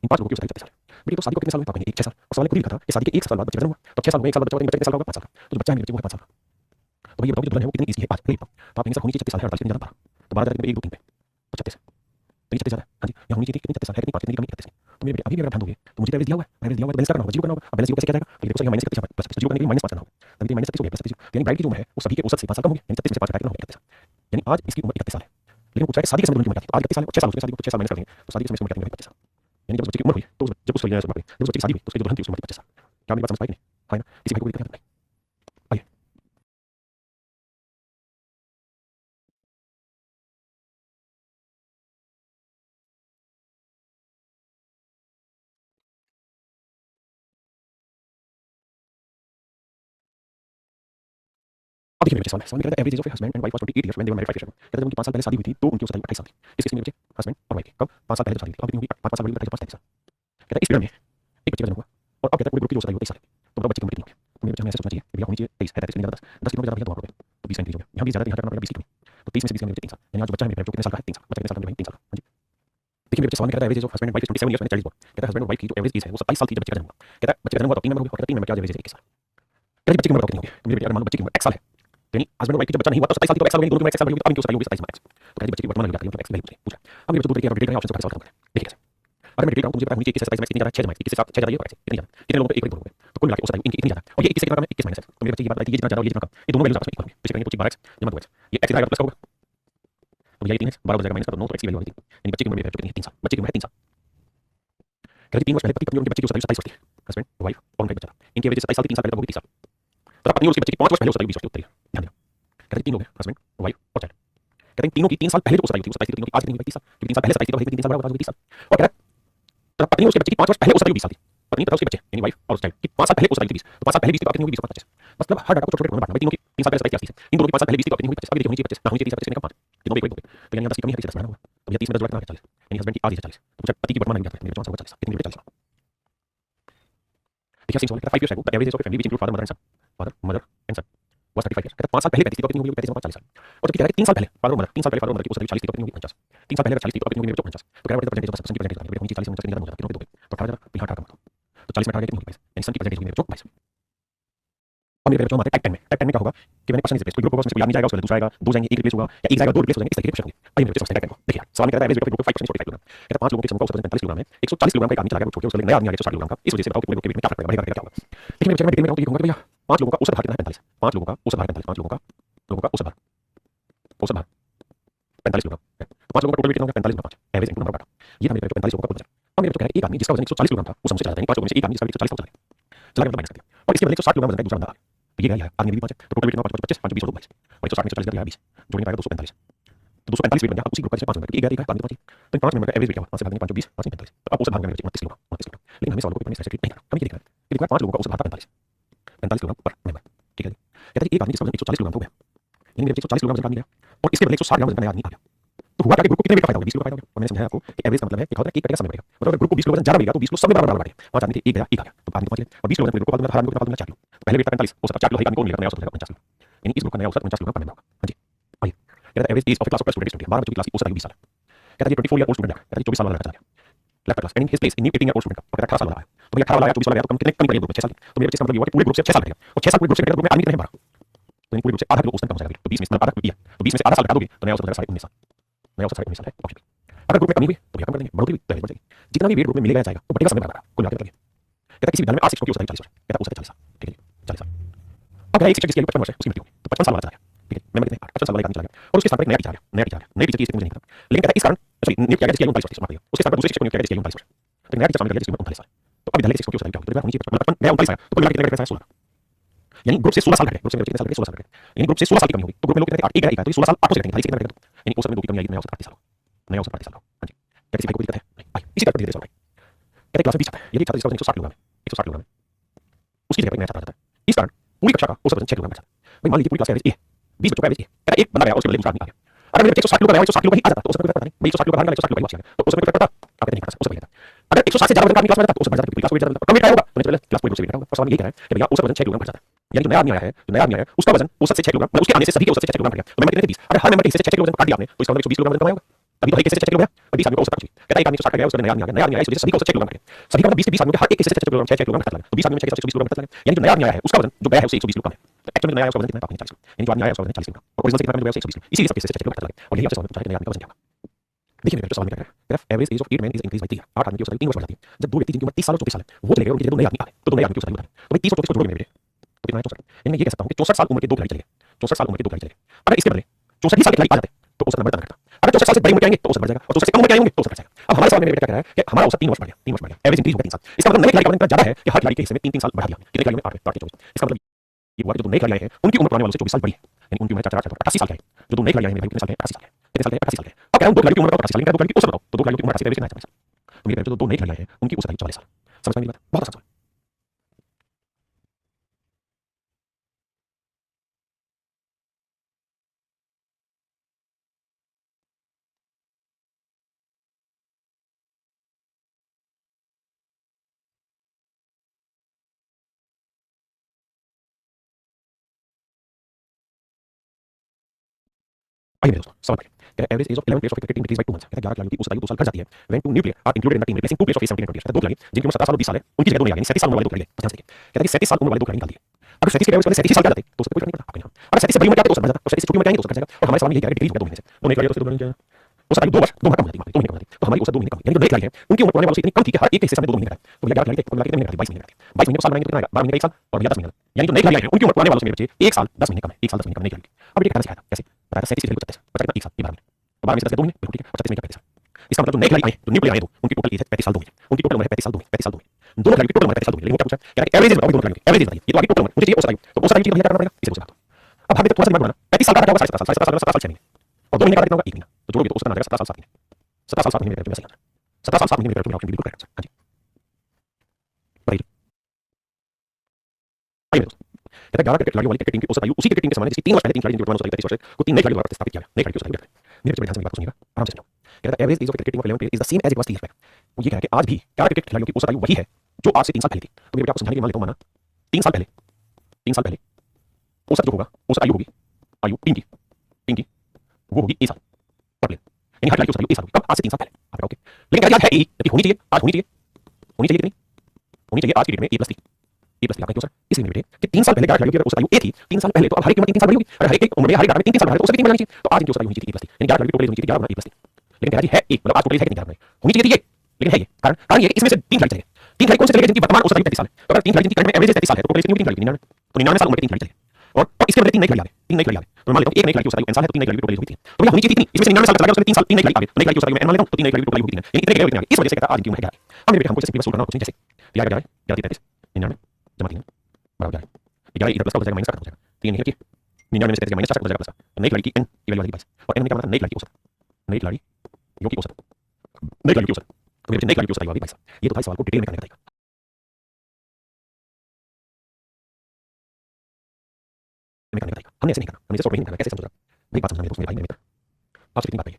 इन 5 लोगों की औसत आयु 36 साल बेटी तो शादी को कितने साल में पाएंगे 1 6 साल और सवाल खुद ही लिखा था कि शादी के 1 साल बाद बच्चे का जन्म हुआ तो 6 साल में 1 साल बच्चा होगा बच्चे कितने साल का होगा 5 साल का तो बच्चा है मेरे बच्चे को है 5 साल का तो भैया बताओ जो दुल्हन है वो कितनी इजी है 5 तो आप कहेंगे सर होनी चाहिए 36 साल है 48 ज्यादा 12 तो 12 1 2 3 पे तो 36 तो ये 36 ज्यादा हां जी यहाँ होनी चाहिए कितनी 36 साल है कितनी 5 कितनी कमी 36 तो मेरे अभी भी अगर ध्यान दोगे तो मुझे एवरेज दिया हुआ है एवरेज दिया हुआ है बैलेंस करना होगा जीरो करना होगा अब बैलेंस जीरो कैसे किया जाएगा तो देखो सर यहाँ माइनस 36 प्लस 36 जीरो करने के लिए माइनस 5 करना होगा तभी माइनस 36 हो गया प्लस 36 यानी ब्राइड की जो उम्र है वो सभी के औसत से 5 साल कम हो गया यानी 36 में से 5 घटा के हो गया 31 साल यानी आज इसकी उम्र 31 साल है लेकिन पूछा है शादी के समय दुल्हन की उम्र क्या थी आज 31 साल और 6 साल हो चुके शादी को 6 साल माइनस कर देंगे तो शादी के समय उम्र क्या थी 25 साल यानी जब बच्चे की उम्र हुई तो जब उस जब उस बच्चे की शादी हुई तो उसकी जो दुल्हन थी उसकी उम्र 25 साल क्या मेरी बात समझ पाई नहीं है ना इसी में कोई दिक्कत नहीं आइए अब देखिए मेरे बच्चे सवाल में कहता है average age of husband and wife was 28 years when they were married 5 years कहता है जब उनकी 5 साल पहले शादी हुई थी तो उनकी औसत आयु 28 साल थी इस केस में बच्चे हस्बैंड और वाइफ कब 5 साल पहले शादी हुई थी अब कितनी होगी 5 साल बड़ी 5 साल कहता है इस पीरियड में एक बच्चे का जन्म हुआ और अब कहता है पूरे ग्रुप की औसत आयु 23 साल है तो बताओ बच्चे की उम्र कितनी होगी तो मेरे बच्चे हमें ऐसे सोचना चाहिए कि भैया होनी चाहिए 23 है 33 नहीं ज्यादा 10 10 की उम्र ज्यादा है तो 20 इंक्रीज हो गया यहाँ भी ज्यादा यहाँ करना पड़ेगा 20 की तो 23 में से 20 में 3 साल, यानी आज जो बच्चा है मेरे जो कितने साल का है 3 साल, बच्चा कितने साल का है 3 साल। हाँ जी। देखिए मेरे बच्चे सवाल में कहता है average age of husband and wife is 27 years मैंने 40 बोला। कहता है हस्बैंड और वाइफ की जो एवरेज एज है वो 27 साल थी जब बच्चे का जन्म हुआ। कहता है बच्चे का जन्म हुआ तो 3 नंबर हो गया, कहता है 3 नंबर क्या एवरेज है 21 साल। कहता है बच्चे की उम्र कितनी होगी? तो मेरे बेटे अगर मान लो बच्चे की उम्र x साल है, यानी हस्बैंड और वाइफ की जब बच्चा नहीं हुआ तो 27 साल थी तो x साल हो गई, दोनों की उम्र x साल हो गई, अब इनकी उम्र होगी 27 x। तो कहता है बच्चे की वर्तमान आयु क्या है, x की वैल्यू पूछ रहा है। अब मेरे बच्चे दो तरीके का डिलीट करेंगे, ऑप्शन से सवाल खत्म करें। देखिए कैसे, अगर मैं डिलीट करूं तो मुझे पता है मुझे 21 से 27 कितनी ज्यादा है, 6 जमा 21 से 6 ज्यादा ये और x कितनी ज्यादा, कितने लोगों को एक बोलोगे तो कुल मिला के औसत आयु इनकी इतनी ज्यादा, और ये 21 से कितना कम है 21 माइनस x। तो मेरे बच्चे की बात आई थी ये जितना ज्यादा और ये जितना कम, ये दोनों वैल्यूज आपस में इक्वल होंगी, तो इसे करेंगे 25 12x जमा 2x, ये x इतना आएगा तो प्लस का होगा, तो ये 3x 12 हो जाएगा माइनस का, तो 9 तो x की वैल्यू आ गई 3, यानी बच्चे की उम्र मेरे बच्चे कितनी है 3 साल, बच्चे की उम्र है 3 साल। कहते हैं 3 वर्ष पहले पति पत्नी उनके बच्चे की औसत आयु 27 वर्ष थी, हस्बैंड वाइफ और उनका एक बच्चा था, इनकी एवरेज 27 साल थी, 3 साल पहले तो होगी 30 साल। तो पत्नी और उसके बच्चे की 5 वर्ष पहले औसत आयु 20 वर्ष थी, उत्तर ध्यान देना। कहते हैं 3 लोग हैं हस्बैंड वाइफ और चाइल्ड, कहते हैं तीनों की 3 साल पहले जो औसत आयु थी वो 27 थी, तीनों की आज कितनी हुई 30 साल, क्योंकि 3 साल पहले 27 थी तो 3 साल बाद हो गई 30 साल। और कह रहा है पत्नी और उसके बच्चे की 5 वर्ष पहले औसत आयु 20 साल थी, पत्नी तथा उसके बच्चे यानी वाइफ और चाइल्ड की 5 साल पहले औसत आयु थी 20, तो 5 साल पहले 20 थी तो कितनी होगी 20 25। मतलब हर डाटा को छोटे-छोटे टुकड़ों में बांटना, भाई तीनों की 3 साल पहले 27 थी, इन दोनों की 5 साल पहले 20 थी तो कितनी हुई 25, अब देखिए होनी चाहिए 25 ना होनी चाहिए 30 25 का 5, तीनों एक हो गए, तो यानी 10 की कमी है 30 बढ़ाना होगा, तो ये 30 में 10 जोड़ा कितना 40, यानी हस्बैंड की आधी है 40, तो पति की वर्तमान आयु क्या है मेरे 54 40, कितनी होगी 40। देखिए सिंह सवाल कहता है 5 years ago the average age of a family which include father mother and son, father mother and son was 35 years, कहता है 5 साल पहले 35 थी तो कितनी होगी 35 में 40 साल। और जब कह रहा है 3 साल पहले फादर और मदर 3 साल पहले फादर और मदर की औसत आयु 40 थी तो कितनी होगी 50, 3 साल पहले अगर 40 थी तो कितनी होगी 50, तो कह रहा है परसेंटेज ऑफ सन की परसेंटेज होगी 40 में 50 कितनी ज्यादा हो जाता है, तो 18 तो 18 का मतलब तो 40 में 18 कितनी होगी 22, यानी सन की परसेंटेज होगी मेरे 22। और मेरे बच्चों हमारे टाइप 10 में क्या होगा कि मैंने क्वेश्चन रिप्लेस कोई ग्रुप होगा उसमें कोई याद नहीं जाएगा, उसके बाद दूसरा आएगा, दो जाएंगे, एक रिप्लेस होगा या एक जाएगा, दो रिप्लेस हो जाएंगे, इस तरीके के क्वेश्चन होंगे। आइए मेरे बच्चे समझते हैं टाइप 10 को। देखिए यार सवाल में कहता है average weight of group 5% 45 kilogram, कहता है 5 लोगों के समूह का औसत वजन 45 किलोग्राम है, 140 किलोग्राम का एक आदमी चला गया, वो छोड़ के उसका नया आदमी आ गया 160 किलोग्राम का, इस वजह से बताओ कि पूरे ग्रुप के वेट में क्या फर्क पड़ेगा, बढ़ेगा क्या होगा। देखिए मेरे बच्चे मैं डिटेल में बताऊं तो ये कहूंगा भैया 5 लोगों का औसत भार कितना है 45, 5 लोगों का औसत भार 45, 5 लोगों का औसत भार 45 किलोग्राम है, तो 5 लोगों का टोटल वेट कितना होगा 45 गुना 5 एवरेज इनटू नंबर काटा, ये था मेरे 45 लोगों का कुल वजन। अब मेरे बच्चों कह रहे हैं एक आदमी जिसका वजन 140 किलोग्राम था वो समझ से ज्यादा है, 5 लोगों में से एक आदमी जिसका 140 था चला गया मतलब माइनस कर दिया, और इसके बदले 160 किलोग्राम वजन है दूसरा बंदा आ गया, तो ये क्या है आदमी भी 5 है, तो टोटल वेट कितना 5 25 5 20 22 और 160 में से 40 कर दिया 20 जोड़ने का 245, तो 245 वेट बन गया। उसी ग्रुप का 5 मेंबर एक गया एक आदमी तो 5 मेंबर का एवरेज वेट क्या हुआ 5 से भागने 5 20 5 में 45, तो अब औसत भाग में 29 किलोग्राम 29 किलोग्राम, लेकिन हमें सवालों को इतने स्पेसिफिक नहीं करना, हमें ये देखना है कि देखो 5 लोगों का औसत भार 45 किलोग्राम पर मेंबर, ठीक है। कहता है एक आदमी जिसका वजन 140 किलोग्राम हो गया, यानी मेरे 140 किलोग्राम वजन का आदमी गया और इसके बदले 160 ग्राम वजन का नया आदमी आ गया, तो हुआ क्या कि ग्रुप को कितने वेट का फायदा होगा 20 किलो का फायदा होगा। और मैंने समझाया आपको कि एवरेज का मतलब है कि होता है कि कटेगा समय बढ़ेगा, मतलब अगर ग्रुप को 20 किलो वजन ज्यादा मिलेगा तो 20 किलो सब में बराबर बांटे, 5 आदमी थे एक गया एक आ गया तो आदमी को 5 और 20 किलो वजन ग्रुप को हर आदमी को कितना 4 किलो, तो पहले वेट था 45 हो सकता है 4 किलो एक आदमी को मिलेगा, नया औसत होगा 50 किलो, यानी इस ग्रुप का नया औसत 50 किलो का मेंबर होगा। हां जी आइए कहता है average age of class of student 12 बच्चों की क्लास की औसत आयु 20 साल है, कहता है ये 24 ईयर ओल्ड स्टूडेंट है, कहता है 24 साल वाला लड़का चला गया left class and in his place in new 18 year old student का, कहता है 18 साल वाला आया, तो भैया 18 वाला आया 24 वाला आया तो कम कितने कमी पड़ी ग्रुप में 6 साल, तो मेरे बच्चे का मतलब ये हुआ कि पूरे ग्रुप से 6 साल घटेगा और 6 साल पूरे ग्रुप से घटेगा, ग्रुप में आदमी कितने हैं 12, तो इन पूरे ग्रुप से आधा किलो औसतन कम हो जाएगा, तो 20 में से आधा किलो तो 20 में से आधा साल घटा दोगे तो नया औसत हो जाएगा 19 साल, नया औसत 19 साल है ऑप्शन। अगर ग्रुप में कमी हुई तो भैया कम कर देंगे, बढ़ोतरी हुई तो बढ़ जाएगी, जितना भी वेट ग्रुप में मिलेगा जाएगा तो बढ़ेगा समय बढ़ेगा, कुल मिलाकर कहता है किसी विद्यालय में 8 शिक्षकों की औसत आयु 40 वर्ष, कहता है औसत 40 साल, ठीक है 40 साल। अब क्या एक शिक्षक जिसकी आयु 55 वर्ष है उसकी मृत्यु हो गई तो 55 साल वाला चला गया, ठीक है मेंबर कितने 55 साल वाला एक आदमी चला गया और उसके स्थान पर एक नया टीचर आ गया, नया टीचर आ गया, नए टीचर की स्थिति मुझे नहीं पता, लेकिन कहता है इस कारण सॉरी नियुक्त किया गया जिसकी आयु 39 वर्ष माफ करिएगा, उसके स्थान पर दूसरे शिक्षक को नियुक्त किया गया जिसकी आयु 39 वर्ष, तो नया टीचर सामने गया जिसकी उम्र 39 साल, तो अब विद्यालय के शिक्षकों की औसत आयु क्या होगी, तो होनी चाहिए 55 नया 39 आया तो कुल मिला कितने घटे 16, यानी ग्रुप से 16 साल घटे, ग्रुप से कितने साल घटे 16 साल घटे, यानी ग्रुप से 16 साल की कमी होगी तो ग्रुप में लोग कितने 8 एक गया एक तो 16 साल 8 से घटेंगे 40 कितने घटेगा, यानी औसत में 2 की कमी आएगी, नया औसत 38 साल नया औसत 38 साल हां जी। क्या किसी भाई को दिक्कत है नहीं आइए इसी तरह धीरे-धीरे सॉल्व कहते हैं क्लास में 20 छात्र है, यदि छात्र जिसका वजन 160 किलोग्राम है 160 किलोग्राम है उसकी जगह पर एक नया छात्र आ जाता है, इस कारण पूरी कक्षा का औसत वजन 6 किलोग्राम बढ़ जाता है। भाई मान लीजिए पूरी क्लास का एवरेज ए है 20 बच्चों का एवरेज ए कहता है एक बंदा गया और उसके बदले दूसरा आदमी आ गया, अगर मेरे बच्चे 160 किलो का गया 160 किलो का ही आ जाता तो औसत में कोई फर्क पड़ता नहीं, भाई 160 किलो का भाग 160 किलो का ही बच गया तो औसत में कोई फर्क पड़ता आप कहते नहीं पड़ता, औसत बढ़ जाता। अगर 160 से ज्यादा वजन का आदमी क्लास में रहता तो औसत बढ़ जाता क्योंकि क्लास वेट ज्यादा कम वेट का होगा तो मेरे क्लास पूरे ग्रुप से वेट होगा, और सवाल यही कह रहा है कि भैया औसत वजन 6 किलोग्राम बढ़ जाता है, यानी जो नया आदमी आया है जो नया आदमी आया है उसका वजन औसत से 6 किलोग्राम मतलब उसके आने से सभी के औसत से 6 किलोग्राम बढ़ गया, तो मैं कितने थे 20 अगर हर मेंबर के हिस्से से 6 किलो वजन काट दिया आपने तो इसका मतलब 120 किलोग्राम वजन कम आएगा, अभी तो हर एक हिस्से से 6 किलो गया और 20 आदमी को औसत काट कहता है एक आदमी 160 का गया उसका नया आदमी आ गया, नया आदमी आया इस वजह से सभी का औसत 6 किलोग्राम बढ़ गया, सभी का मतलब 20 के 20 आदमियों के हर एक हिस्से से 6 किलोग्राम 6 किलोग्राम घटा लगा, तो 20 आदमी में 6 के 120 किलोग्राम घटा लगा, यानी जो नया आदमी आया है उसका वजन जो गया है उससे 120 किलो कम है, तो एक्चुअली नया आया उसका वजन कितना है 40 किलो, यानी जो आदमी आया उसका वजन 40 किलो और ओरिजिनल से कितना कम है 120 किलो, इसीलिए सब हिस्से से 6 किलो घटा लगा और यही आपसे सवाल पूछा है कि नया आदमी का वजन क्या होगा। देखिए मेरे सवाल में क्या कह रहा है average age of 8 man is increase by 3 year, 8 आदमी की औसत आयु 3 वर्ष बढ़ जाती है, जब दो व्यक्ति जिनकी उम्र 30 साल और 34 साल है वो चले गए और उनके जगह दो नए आदमी आ गए तो दो नए आदमी की औसत आयु बताएं, तो भाई 30 और 34 को जोड़ोगे मेरे बेटे तो कितना है 64, यानी मैं ये कह सकता हूं कि 64 साल उम्र के दो खिलाड़ी चले गए, 64 साल उम्र के दो खिलाड़ी चले गए, अगर इसके बदले 64 ही साल के खिलाड़ी आ जाते तो औसत नंबर बढ़ता घटता, अगर 64 साल से बड़ी उम्र के आएंगे तो औसत बढ़ जाएगा और 64 से कम उम्र के आएंगे तो औसत घट जाएगा। अब हमारे सवाल में मेरे बेटा क्या कह रहा है कि हमारा औसत 3 वर्ष बढ़ गया 3 वर्ष बढ़ गया एवरेज इंक्रीज हो गया 3 साल, इसका मतलब नए खिलाड़ी का वजन इतना ज्यादा है कि हर खिलाड़ी के हिस्से में 3 3 साल बढ़ा दिया, कितने खिलाड़ियों में 8 8 24, इसका मतलब ये हुआ कि जो नए खिलाड़ी आए हैं उनकी उम्र पुराने वालों से 24 साल बड़ी है, यानी उनकी उम्र 4 4 88 साल की है, जो दो नए खिलाड़ी आए हैं मेरे भाई कितने साल के 88 साल के कितने साल के 88 साल के, अब कह रहा हूं दो खिलाड़ी की उम्र बताओ 88 साल, इनका दो खिलाड़ी की औसत बताओ तो दो खिलाड़ियों की उम्र 88 एवरेज कितना है 44 साल, तो मेरे जो दो नए खिलाड़ी आए हैं उनकी औसत आयु 44 साल, समझ में आई बात बहुत आसान सवाल। आइए दोस्तों सवाल करें क्या average age of 11 players of cricket team decrease by 2 months कहता है 11 खिलाड़ियों की औसत आयु 2 साल घट जाती है when two new player are included in the team replacing two players of age 17 and 20 दो खिलाड़ी जिनकी उम्र 17 साल और 20 साल है उनकी जगह दो नए आ गए 37 साल उम्र वाले दो खिलाड़ी ध्यान से कहता है कि 37 साल उम्र वाले दो खिलाड़ी निकाल दिए अगर 37 के एवरेज वाले 37 साल का जाते तो उससे कोई फर्क नहीं पड़ता आपके नाम अगर 37 से बड़ी उम्र जाते तो उससे बढ़ जाता और 37 से छोटी उम्र जाएंगे तो उससे घट जाएगा और हमारे सवाल में ये कह रहा है डिक्रीज हो गया 2 महीने से दो नए खिलाड़ी तो दोनों क्या औसत आयु 2 वर्ष 2 महीने कम हो जाती है 2 महीने कम हो जाती है तो हमारी औसत 2 महीने कम यानी जो नए खिलाड़ी हैं उनकी उम्र पुराने वालों से इतनी कम थी कि हर एक हिस्से में 2 महीने का है तो भैया 11 खिलाड़ी थे तो कितने महीने का 22 महीने का 22 महीने को साल बनाएंगे तो कितना आएगा 12 महीने का 1 साल और भैया 10 महीने यानी जो नए खिलाड़ी हैं उनकी उम्र पुराने वालों से मेरे बच्चे 1 साल 10 महीने कम है 1 साल 10 महीने कम नए खिलाड़ी अब ये कहना सिखाया था कैसे बताया 37 खिलाड़ी को 37 बचा कितना 1 साल ये 12 महीने तो 12 में से 10 के 2 महीने बिल्कुल ठीक है 37 महीने का 35 साल इसका मतलब जो नए खिलाड़ी आए जो न्यू प्लेयर आए दो उनकी टोटल एज है 35 साल 2 महीने उनकी टोटल उम्र है 35 साल 2 महीने 35 साल 2 महीने दोनों खिलाड़ी की टोटल उम्र 35 साल 2 महीने लेकिन क्या पूछा क्या एवरेज बताओ दोनों खिलाड़ियों की एवरेज बताइए ये तो आगे टोटल उम्र मुझे चाहिए औसत आयु तो औसत आयु की करना पड़ेगा इसे पूछा अब हमें थोड़ा सा दिमाग बनाना 35 साल का क्या होगा 17 साल 17 साल 6 महीने और 2 महीने का कितना होगा 1 महीना तो जोड़ोगे तो औसत आ जाएगा 17 साल 7 महीने 17 साल 7 महीने में सही आंसर 17 साल 7 महीने में ऑप्शन बिल्कुल करेक्ट हां जी बताइए आइए दोस्तों कहता है 11 क्रिकेट खिलाड़ियों वाली क्रिकेट टीम की औसत आयु उसी क्रिकेट टीम के समान है जिसकी 3 वर्ष पहले 3 खिलाड़ी जिनकी वर्तमान औसत 33 वर्ष है को 3 नए खिलाड़ी द्वारा स्थापित किया गया नए खिलाड़ी की औसत आयु मेरे बच्चे ध्यान से मेरी बात सुनिएगा आराम से सुनो कहता है average age of cricket team of 11 player is the same age it was 3 year back वो ये कह रहा है कि आज भी 11 क्रिकेट खिलाड़ियों की औसत आयु वही है जो आज से 3 साल पहले थी तो मेरे को आपको समझाने के मान लेता हूं माना 3 साल पहले औसत जो होगा औसत आयु होगी आयु टीम की वो होगी 1 साल पर प्लेयर यानी हर खिलाड़ी की औसत आयु 1 साल होगी कब आज से 3 साल पहले आप ओके लेकिन याद है यही जबकि होनी चाहिए आज होनी चाहिए कितनी होनी चाहिए आज की डेट में A+3 आपका क्यों सर इसलिए बेटे कि 3 साल पहले 11 खिलाड़ियों की औसत आयु A थी 3 साल पहले तो अब हर एक की उम्र 3 साल बड़ी होगी अरे हर एक उम्र में हर एक में 3 साल बढ़ा तो औसत कितनी बढ़नी चाहिए तो आज इनकी औसत आयु होनी चाहिए A+3 यानी 11 खिलाड़ी की टोटल होनी चाहिए 11 A+3 लेकिन कहता है मतलब आज टोटल है कितनी 11 होनी चाहिए थी ये लेकिन है ये कारण ये कि इसमें से 3 खिलाड़ी चले 3 खिलाड़ी कौन से चले जिनकी वर्तमान औसत आयु 33 साल है तो अगर 3 खिलाड़ी जिनकी करंट में एवरेज 33 साल है तो टोटल कितनी खिलाड़ी 99 तो 99 साल उम्र के 3 खिलाड़ी चले और इसके बदले 3 नए खिलाड़ी आ गए 3 नए खिलाड़ी आ गए तो मान लेता हूं एक नए खिलाड़ी की औसत आयु n साल है तो 3 नए खिलाड़ी की टोटल होगी 3 तो भैया होनी चाहिए कितनी इसमें से 99 साल चला गया उसमें 3 साल 3 नए खिलाड़ी आ गए तो नए खिलाड़ी की औसत आयु n मान लेता हूं तो 3 नए खिलाड़ी की टोटल होगी 3 यानी इतने गए इतने आ गए इस वजह से कहता है आज की उम्र है 11 अब मेरे बेटे हमको जैसे प्लस करना कुछ जैसे यार क्या है 33 99 जमा 3 बराबर 11 इधर प्लस का हो जाएगा माइनस का हो जाएगा 3 नहीं है 99 में से कैसे माइनस 4 हो जाएगा प्लस नई खिलाड़ी की n की वैल्यू आ गई 22 और n क्या मतलब नई खिलाड़ी की औसत नई खिलाड़ी की औसत नई खिलाड़ी की औसत तो मेरे नई खिलाड़ी की औसत आ गई 22 ये तो भाई सवाल को डिटेल में करने का तरीका हमने ऐसे नहीं करना हमने इसे सॉर्ट नहीं करना कैसे समझ रहा मेरी बात समझना मेरे दोस्त मेरे भाई मेरे मित्र आपसे कितनी बात है कि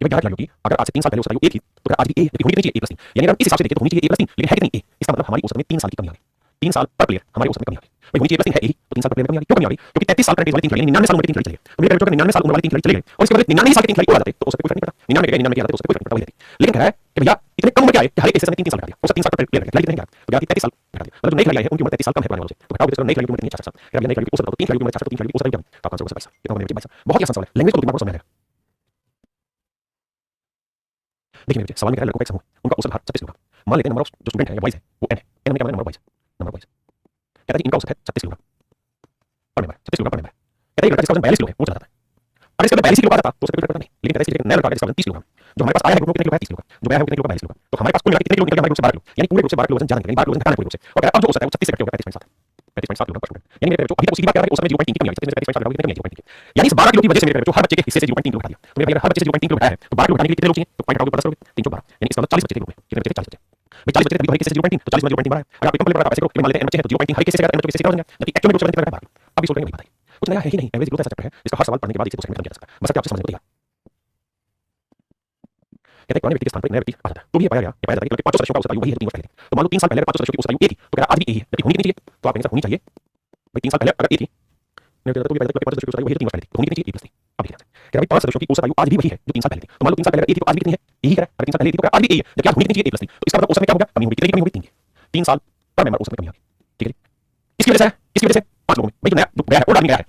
भाई 11 खिलाड़ियों की अगर आज से 3 साल पहले औसत आयु A थी तो आज भी A होनी कितनी चाहिए A+3 यानी अगर इस हिसाब से देखें तो होनी चाहिए A+3 लेकिन है कितनी A इसका मतलब हमारी औसत में 3 साल की कमी आ गई 3 साल पर प्लेयर हमारी औसत में कमी आ गई भाई होनी चाहिए A+3 है A ही तो 3 साल पर प्लेयर में कमी आ गई क्यों कमी आ गई क्योंकि 33 साल करंट वाले 3 खिलाड़ी 99 साल उम्र के 3 खिलाड़ी चले तो मेरे बच्चों के 99 साल उम्र वाले 3 खिलाड़ी चले गए और इसके बाद 99 साल के 3 खिलाड़ी और आ जाते तो उससे कोई फर्क नहीं पड़ता 99 के 99 के आ जाते तो उससे कोई फर्क नहीं पड़ता वही रहती लेकिन कह रहा है कि भैया इतने कम उम्र के आए कि हर एक हिस्से में 3 साल घटा दिया औसत 3 साल पर प्लेयर खिलाड़ी कितने तो जाती 33 साल घटा दिया मतलब जो नए खिलाड़ी आए हैं उनकी उम्र 33 साल कम है पुराने वालों से तो घटाओगे तो नए खिलाड़ी की उम्र कितनी 66 साल क्या नए खिलाड़ी की औसत तो 3 खिलाड़ी की उम्र 66 तो 3 खिलाड़ी की औसत कितनी तो आंसर होगा 22 कितना होगा 22 बहुत ही आसान सवाल है लैंग्वेज को दिमाग में समझ आएगा देखिए मेरे सवाल में कह रहा है लड़कों का एक समूह उनका औसत 36 किलोग्राम मान लेते हैं नंबर ऑफ जो स्टूडेंट है वाइज है वो n है n में क्या मतलब नंबर वाइज कहता है कि इनका औसत है 36 किलोग्राम पर मेंबर 36 किलोग्राम पर मेंबर कहता है लड़का जिसका वजन 42 किलो है वो चला जाता है अगर इसका 42 किलो का आता तो उससे कोई फर्क नहीं लेकिन कहता है इसलिए नया लड़का जिसका वजन 30 किलोग्राम जो हमारे पास आया है ग्रुप में कितने किलो है 30 किलो का जो गया है कितने किलो 42 किलो का तो हमारे पास कुल मिला कितने किलो निकल गया हमारे ग्रुप से 12 किलो यानी पूरे ग्रुप से 12 किलो वजन ज्यादा निकलेगा 12 किलो वजन घटाना पूरे ग्रुप से और अब जो औसत है वो 36 से घट गया 35.7 किलो पर स्टूडेंट यानी मेरे बच्चों अभी तक उसी की बात कर रहा है उस समय 0.3 की कमी आ गई 35.7 लगाओगे कितने 0.3 यानी इस 12 किलो की वजह से मेरे बच्चों हर बच्चे के हिस्से से 0.3 किलो घटा दिया तो मेरे भाई हर बच्चे से 0.3 किलो घटाया है तो 12 किलो घटाने के लिए कितने लोग चाहिए तो पॉइंट हटाओगे 10 3 12 यानी इसका मतलब 40 बच्चे थे ग्रुप में कितने बच्चे थे 40 बच्चे भाई 40 बच्चे थे भाई किसी से 0.3 तो 40 में 0.3 बढ़ा है अगर आप कम प्लेयर ऐसे ग्रुप मान लेते हैं बच्चे हैं तो 0.3 हर किसी से n बच्चों के हिस्से कितना हो जाएगा जबकि एक्चुअल में ग्रुप से कितना घटा अभी सोच रहे हैं नहीं पता कुछ नया है ही नहीं एवरेज ग्रुप ऐसा चैप्टर है जिसका हर सवाल पढ़ने के बाद इसे दूसरे में खत्म किया जा सकता है बस आपसे समझने को तैयार कहते हैं पुराने व्यक्ति के स्थान पर नया व्यक्ति आ जाता है तो भी पाया गया ये पाया जाता है कि 500 सदस्यों का औसत आयु वही है 3 वर्ष पहले तो मान लो 3 साल पहले 500 सदस्यों की औसत आयु A थी तो कह रहा आज भी A है जबकि होनी कितनी चाहिए तो आप कहेंगे होनी चाहिए भाई 3 साल पहले अगर A थी मैं कहता तो भी पाया जाता है 500 सदस्यों की औसत आयु वही 3 वर्ष पहले थी तो होनी कितनी चाहिए A+3 अब देखिए कह रहा भाई 5 सदस्यों की औसत आयु आज भी वही है जो 3 साल पहले थी तो मान लो 3 साल पहले A थी तो आज भी कितनी है यही है अगर 3 साल पहले थी तो आज भी A है जबकि आज होनी कितनी चाहिए A+3 तो इसका मतलब औसत में क्या होगा कमी होगी कितनी कमी होगी 3 साल पर मेंबर औसत में कमी आ गई ठीक है इसकी वजह से 5 लोगों में भाई जो नया जो गया है और आदमी गया है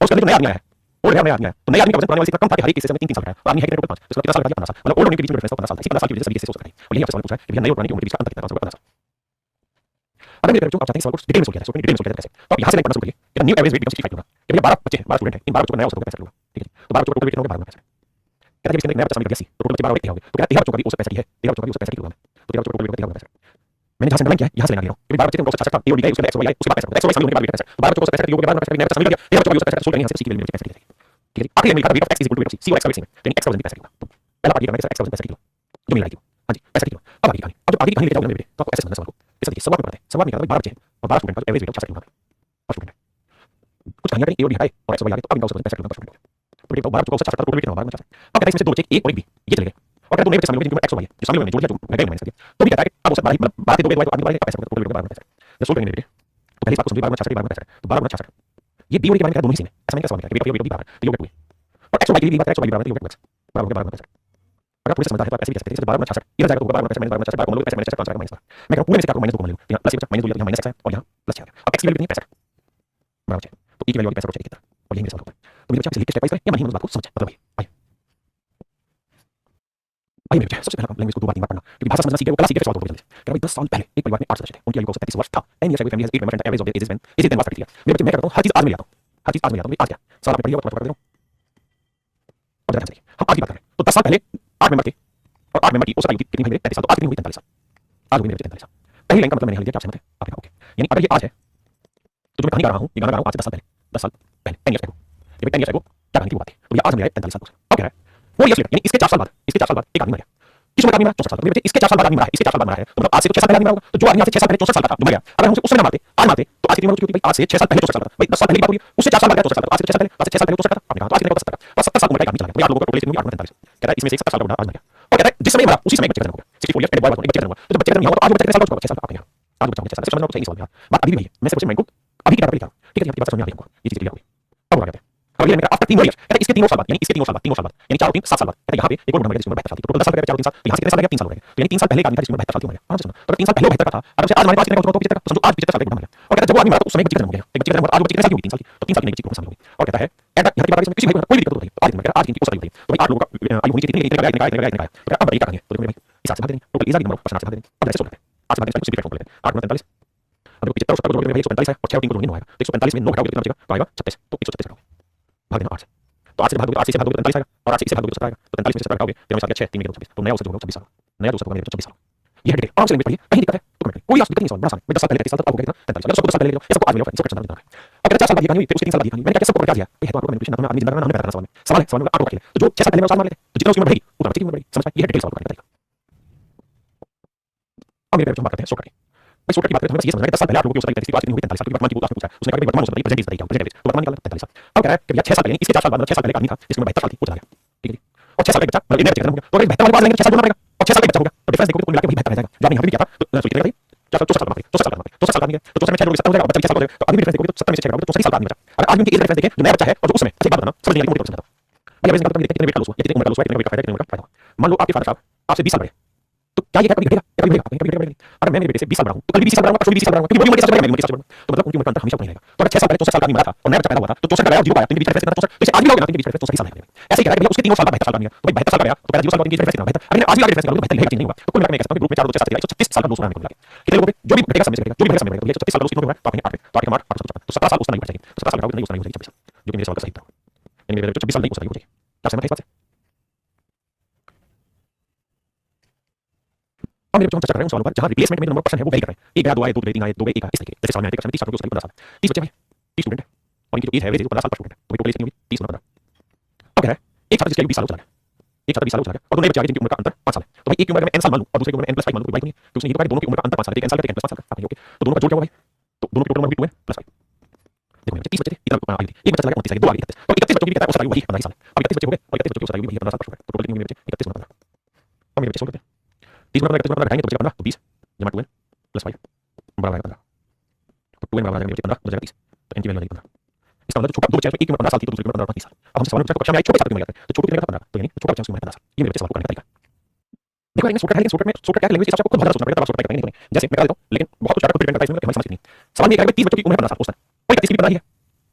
और उसके लिए नया आदमी आया है और नया आदमी आया तो नया आदमी का वजन पुराने वाले से कम था कि हर एक हिस्से में 3 साल का है और आदमी है कितने 5 तो इसका कितना साल घटा दिया 15 साल मतलब ओल्ड होने के बीच में डिफरेंस 15 साल इसी 15 साल की वजह से सभी हिस्से से और यही आपसे सवाल पूछा है कि भैया नए और पुराने की उम्र के बीच का अंतर कितना होगा 15 साल अगर मेरे बच्चों आप चाहते हैं सवाल को डिटेल में सोल्व किया जाए डिटेल में सोल्व किया जाए कैसे तो आप यहां से नहीं पढ़ना शुरू करिए कि न्यू एवरेज वेट बिकम्स 65 होगा कि भैया 12 बच्चे हैं 12 स्टूडेंट हैं इन 12 बच्चों का नया औसत होगा 65 होगा ठीक है तो 12 बच्चों का टोटल वेट कितना होगा 12 कहता है कि इसके अंदर नया बच्चा मिल गया 80 तो टोटल बच्चे 12 वेट होंगे तो कहता है 13 बच्चों का भी औसत 65 है 13 बच्चों का भी औसत 65 किलोग्राम है तो 13 बच्चों का टोटल वेट 13 होगा 65 मैंने जहां से अंडरलाइन किया यहां से लेना ले रहा हूं क्योंकि 12 बच्चे थे उनका औसत 66 था ए और डी गए उसके बाद एक्स वाई उसके बाद एक्स वाई होने के बाद वेट 65 तो 12 बच्चों को 65 किलो के बाद 65 नया बच्चा मिल गया 13 बच्चों का भी औसत 65 सोल्व करेंगे यहां से सी की वैल्यू 65 ठीक है आखिरी में लिखा weight of X is equal to weight of C X का वेट सेम है यानी एक्स का वजन 65 किलो तो पहला पार्ट ये करना है एक्स का वजन 65 किलो जो मिल रहा है हां जी 65 किलो अब आगे कहानी अब जब आगे कहानी लेके जाओगे मेरे तो आपको ऐसे समझना सवाल को इस देखिए सवाल में पढ़ते हैं सवाल में क्या है 12 बच्चे हैं और 12 स्टूडेंट का एवरेज वेट ऑफ 66 किलो है स्टूडेंट कुछ कहानियां करें ए और डी हटाए और एक्स वाई आगे तो अब इनका औसत 65 किलो पर स्टूडेंट तो देखो 12 बच्चों का औसत 66 टोटल वेट कितना होगा 12 अब कहता है इसमें से दो बच्चे ए और एक बी ये चले गए और कहता है दो नए बच्चे शामिल हो गए जिनमें एक्स और वाई है जो शामिल हुए जोड़ दिया जो घट गए माइनस कर दिया तो भी कहता है कि अब औसत 12 मतलब 12 के दो वेट आदमी वाले का 65 टोटल वेट 12 जब सोल्व करेंगे मेरे तो पहली बात को समझिए 12 में 66 12 में 65 तो 12 गुना 66 ये बी और के बारे में क्या दोनों ही सेम है ऐसा मैंने क्या सवाल किया कि वेट ऑफ बी बराबर तो ये वेट हुए और एक्स वाई की भी बात है, एक्स वाई बराबर है, बराबर होगा 12 अगर पूरे से समझदार है तो आप ऐसे भी कह सकते हैं, जैसे 12 66 इधर जाएगा तो होगा 12 माइनस 12 माइनस 12 को माइनस 6 मैं कहूं पूरे में से क्या माइनस 2 को ले लो, यहाँ प्लस माइनस 2 यहाँ माइनस x है और यहाँ प्लस 6 अब x की वैल्यू कितनी है 65 बराबर 6 तो e की वैल्यू 65 हो जाएगी इधर और यही मेरे सवाल होता है। तो मेरे बच्चे आपसे लिख के स्टेप बाय स्टेप या नहीं हम उस बात को समझें, मतलब आइए आइए मेरे बच्चे सबसे पहले लैंग्वेज को 2 बार 3 बार पढ़ना क्योंकि भाषा समझना सीखे वो कला सीखे फिर सवाल जल्दी कह रहा भाई 10 साल पहले एक परिवार में 8 सदस्य थे, उनकी आयु 137 वर्ष था, 10 years ago family has 8 members and the average of their age is when is it then was 30 मेरे बच्चे मैं करता हूं हर चीज आज में ले आता हूं, हर चीज आज में ले आता हूं, आज क्या सवाल आपने पढ़ लिया तो पढ़ दे रहा हूं और जरा समझिए हम आज की बात कर रहे हैं तो 10 साल पहले 8 मेंबर थे और 8 मेंबर की औसत आयु कितनी हुई मेरे 33 साल, तो आज कितनी हुई 43 साल, आज हुई मेरे 43 साल। पहली लाइन का मतलब मैंने लिया कि आप सहमत हैं, आपने कहा ओके, यानी अगर ये आज है तो जो मैं कहानी गा रहा हूं ये गाना गा रहा हूं आज से 10 साल पहले 10 साल पहले 10 years ago, ये 10 years ago क्या कहानी थी वो बात है, तो ये आज मेरा 43 साल हो गया। अब कह रहा है 4 years later यानी इसके 4 साल बाद एक आदमी मर गया, किस उम्र का आदमी मरा 64 साल, मेरे बच्चे इसके 4 साल बाद आदमी मरा है, इसके 4 साल बाद मरा है तो मतलब आज से तो 6 साल पहले आदमी मरा होगा, तो जो आदमी आज से 6 साल पहले 64 साल का था जो मर गया अगर हम उसे उस समय ना मारते आज मारते तो आज की उम्र होती भाई आज से 6 साल पहले 64 साल का, भाई 10 साल पहले की बात हो रही है उससे 4 साल बाद 64 साल, आज से 6 साल पहले 6 साल पहले 64 का आपने कहा तो आज की 70 का 70 साल उम्र का आदमी चला गया, आप लोगों को टोटल कितनी 8 43 कह रहा है इसमें से 70 साल का बुढ़ा आज मर गया और कहता है जिस समय मरा उसी समय बच्चे का जन्म हो गया 64 इयर्स एंड बॉय एक बच्चे का जन्म हुआ, तो जब बच्चे का जन्म हुआ तो आज बच्चे कितने साल का हो चुका 6 साल का आपने कहा आज बच्चा 6 साल समझना चाहिए सवाल बात अभी भी है मैं सिर्फ माइंड को अभी की बात लिखा ठीक है, आपकी बात समझ आ रही है हमको ये चीज क्लियर हो गई। अब हो गया अब ये मैंने आफ्टर 3 इयर्स कहता है इसके 3 और साल बाद यानी इसके 3 और साल बाद 3 और साल बाद यानी 4 और 3 7 साल बाद कहता है यहाँ पे एक और बुढ़ा मर गया जिसकी उम्र 72 साल थी, तो टोटल 10 साल का 4 और 3 साल यहाँ से कितने साल लगे 3 साल हो गए, तो यानी 3 साल पहले का आदमी था जिसकी उम्र 72 साल थी मर गया। आराम से सुनो तो 3 साल पहले 72 का था अगर उसे आज हमारे पास कितने का होता तो 75 का, तो समझो आज 75 साल का बुढ़ा मर गया और कहता है जब वो आदमी मरा तो उस समय बच्चे का जन्म हो गया, एक बच्चे का जन्म आज बच्चे कितने साल की होगी 3 साल की, तो 3 साल की नई बच्ची को शामिल होगी और कहता है एंड यहाँ की बात इसमें किसी भाई को कोई दिक्कत नहीं होती, आज की औसत आयु बताइए तो भाई 8 लोगों का आयु होनी चाहिए इतने का इतने का अब बड़ी कहानी है तो मेरे भाई इस हाथ से भाग देंगे टोटल इज नंबर पर्सन से भाग देंगे अब जैसे सोचते हैं आज भाग देंगे सिंपल फॉर्म लेते हैं 8 में 43 अब 75 उसका जोड़ देंगे 145 है और 6 और 3 को जोड़ेंगे 9 आएगा, 145 में 9 घटाओगे कितना बचेगा तो आएगा 36, तो 136 घटाओगे भाग देना 8 से, तो आज से भाग दोगे 8 से भाग दोगे 45 आएगा और 8 से भाग दोगे 17 आएगा, तो 45 में से 17 घटाओगे 13 में 7 6 3 में 26 तो नया औसत जो होगा 26 साल, नया औसत होगा मेरे 26 साल। ये है आराम से लैंग्वेज पढ़िए कहीं दिक्कत है तो कमेंट कोई दिक्कत नहीं सवाल बड़ा आसान है, 10 साल पहले 33 साल तक आपको कितना 43 साल, सबको 10 साल पहले ले लो ये सबको आज मिलो सब करना है। अगर 4 साल बाद ये कहानी हुई फिर उसके 3 साल बाद ये कहानी मैंने क्या सबको क्या दिया ये है तो आपको मैंने पूछा आदमी जिंदा रहना हमने पैदा करना सवाल है सवाल में 8 को खेले तो जो 6 साल पहले में साल मार लेते तो जितना उसकी उम्र बढ़ेगी उतना बच्चे की उम्र बढ़ेगी, समझ पाए ये है डिटेल सवाल का तरीका। अब मेरे पे हम बात करते हैं शॉर्टकट भाई शॉर्टकट की बात करते हैं, बस ये समझना है 10 साल पहले आप लोगों की औसत आयु 33 आज कितनी हुई 43 साल, क्योंकि वर्तमान की आपने पूछा उसने कहा वर्तमान औसत आयु प्रेजेंट इज द प्रेजेंट तो वर्तमान निकालना 43 साल। अब कह रहा है कि भैया 6 साल पहले इसके 4 साल बाद 6 साल पहले आदमी था जिसकी उम्र 72 साल थी वो चला गया ठीक है और 6 साल का बच्चा मतलब इतने बच्चे खत्म हो गया तो अगर 72 वाले पास लेंगे 6 साल जोड़ना पड़ेगा और 6 साल का बच्चा हो गया तो डिफरेंस देखोगे तो मिला के वही 72 रह जाएगा, जो आपने यहाँ भी किया था तो सोचिए कितने 64 साल का 64 साल का 64 साल का आदमी है तो 64 में 6 जोड़ोगे 70 हो जाएगा, बच्चा 6 साल हो जाएगा तो अभी भी डिफरेंस देखोगे तो 70 में से 6 घटाओगे तो 64 साल का आदमी बचा। अगर आज उनकी एज डिफरेंस देखें जो नया बच्चा है और जो उस समय अच्छा बात बताना समझ नहीं आई मोटी परसेंट भाई अब इसका मतलब कितने वेट का लॉस हुआ या कितने उम्र का लॉस हुआ कितने वेट का फायदा कितने उम्र का फायदा। मान लो आपके फादर साहब आपसे 20 साल बड़े तो क्या ये कभी घटेगा या कभी बढ़ेगा, अगर मैं मेरे बेटे से 20 साल बड़ा हूं तो कल भी 20 साल बड़ा हूं, कल भी 20 साल बड़ा हूं क्योंकि मेरी उम्र सबसे बड़ी है, मेरी उम्र सबसे बड़ी तो मतलब उनकी उम्र का अंतर हमेशा नहीं रहेगा। तो अगर 6 साल पहले 64 साल का आदमी मरा था और नया बच्चा पैदा हुआ था तो 64 लगाया 0 आया तो इनके बीच डिफरेंस कितना 64 तो इसे आज भी लोगे ना इनके बीच डिफरेंस 64 साल है। ऐसे ही कह रहा है भैया उसके 3 और साल बाद 72 साल का बन गया तो भाई 72 साल का गया तो पहले 0 साल बाद इनके बीच डिफरेंस कितना 72 अगर आज भी आगे डिफरेंस निकालोगे 72 नहीं होगा तो कुल मिलाकर मैं कहता हूं कि ग्रुप में 4 2 6 7 136 साल का लॉस होगा हमको मिला के कितने लोगों पे जो भी घटेगा समय से घटेगा जो भी घटेगा समय घटेगा तो 36 साल का लॉस कितना होगा तो आपने 8 तो 8 का 8 तो 17 साल उसका नहीं बढ़ जाएगी तो 17 साल घटाओगे नहीं उसका नहीं हो जाएगी 26 साल जो कि मेरे सवाल का सही था यानी मेरे 26 साल नहीं उसका नहीं हो जाएगी। क्या समझ है इस बात से? हम मेरे बच्चों चर्चा कर रहे हैं उन सवालों पर जहां रिप्लेसमेंट में नंबर पर्सन है वो वेरी कर रहे हैं 1 गया 2 आए 2 गए 3 आए 2 गए 1 आया इस तरीके जैसे सामने आते हैं 30 साल के उसका 15 साल 30 बच्चे भाई 30 स्टूडेंट है और इनकी जो एज है वो 15 साल पर स्टूडेंट है तो टोटल कितनी होगी 30 और 15 अब कह रहा है एक छात्र जिसकी आयु 20 साल हो चला गया एक छात्र 20 साल हो चला गया और दोनों बच्चे आगे जिनकी उम्र का अंतर 5 साल है तो भाई एक की उम्र में n साल मान लो और दूसरे की उम्र में n + 5 मान लो कोई बात नहीं है तो उसने ये तो कहा दोनों की उम्र का अंतर 5 साल है एक n साल का एक n + 5 साल का आपने ओके तो दोनों का जोड़ क्या होगा भाई तो दोनों की टोटल उम्र होगी 2n + 5 देखो मेरे 30 बच्चे थे इधर आयु थी एक बच्चा चला गया 29 साल 2 आगे 31 और 31 बच्चों की कहता है औसत आयु वही 15 साल है अब 31 बच्चे हो गए और 31 बच्चों की औसत आयु वही 15 साल पर तो टोटल कितनी होगी मेरे बच्चे 31 और 15 अब मेरे बच्चे सोच लेते हैं 30 में 31 घटाएंगे तो बचेगा 15 तो 20 जमा 2n + 5 बराबर आएगा 15 तो 2n बराबर आ जाएगा मेरे 15 हो जाएगा 30 तो n की वैल्यू आ जाएगी 15 इसका मतलब छोटा दो बच्चे एक की उम्र 15 साल थी तो दूसरे की उम्र 15 साल। अब हमसे सवाल पूछा कक्षा में आए छोटे साल की उम्र लेते हैं तो छोटे कितने का 15 तो यानी छोटा बच्चा उसकी उम्र 15 साल ये मेरे बच्चे सवाल को करने का तरीका देखो लेकिन शॉर्टकट है लेकिन शॉर्टकट क्या लैंग्वेज आपको खुद बहुत सोचना पड़ेगा तब आप शॉर्टकट करेंगे नहीं जैसे मैं बता देता हूं लेकिन बहुत शॉर्टकट डिपेंड करता है इसमें हमारी समझ नहीं सवाल ये है कि 30 बच्चों की उम्र 15 साल औसत कोई 31 की 15 ही है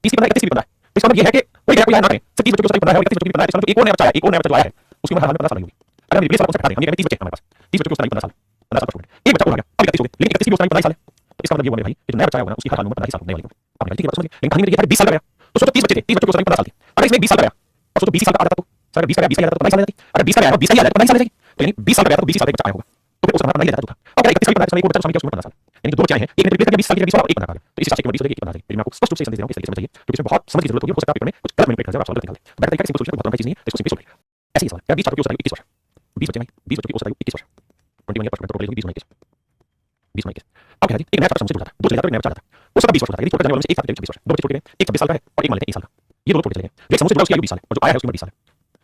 30 की 15 31 की 15 तो इसका मतलब ये है कि कोई गैप ना करें सिर्फ 30 बच्चों की औसत 15 है और 31 बच्चों की 15 है इसका मतलब एक और नया बच्चा है एक और नया बच्चा आया है उसकी उम्र हर हाल में 15 साल होगी अगर हम रिप्लेस वाला कॉन्सेप्ट हटा दें हम ये 30 बच्चे हमारे पास 30 बच्चों की औसत 15 साल 15 साल पर एक बच्चा और आ गया अब 31 हो गए लेकिन 31 की औसत 15 साल है तो इसका मतलब ये हुआ मेरे भाई कि जो नया बच्चा आया होगा उसकी हर हाल में 15 साल होने वाली है आपने ठीक है बात समझ लेकिन कहानी में ये है 20 साल का गया तो सोचो 30 बच्चे थे 30 बच्चों की औसत 15 साल थी अगर इसमें 20 साल का गया और सोचो 20 साल का आ जाता तो सर 20 का 20 का जाता तो 22 साल जाती अगर 20 का गया 20 ही आ जाता तो 22 साल जाएगी तो यानी 20 साल का गया तो 20 साल का बच्चा आया होगा तो फिर उस हमारा नहीं ले जाता था अब 31 साल का बच्चा एक बच्चा उसमें 15 साल यानी दो बच्चे आए हैं एक ने रिप्लेस कर 20 साल के 20 साल और एक बना दिया तो इस हिसाब से 20 हो जाएगी 1 बना देंगे मैं आपको स्पष्ट रूप से संदेश दे रहा हूं किस तरीके से समझिए क्योंकि इसमें बहुत समझ की जरूरत होगी हो सकता है पेपर में कुछ गलत मैनिपुलेट कर जाए आप सॉल्व करके निकाल लें बेटर तरीका सिंपल सोल्यूशन बहुत लंबी चीज नहीं है इसको सिंपल सोल्व करिए ऐसे ही सवाल यार 20 छात्रों की औसत आयु 21 वर्ष 20 बच्चे भाई 20 बच्चों की औसत आयु 21 वर्ष 21 ईयर पर टोटल 20 21 20 21 अब क्या है एक नया छात्र हमसे जुड़ा था दो चले जाता एक नया बच्चा आता वो सब 20 वर्ष होता है यदि छोटा जाने वाले में से एक छात्र 26 वर्ष दो बच्चे छोटे गए एक 26 साल का है और एक मान लेते हैं 1 साल का ये दोनों छोटे चले गए एक समूह से जुड़ा उसकी आयु 20 साल है और जो आया है उसकी उम्र 20 साल है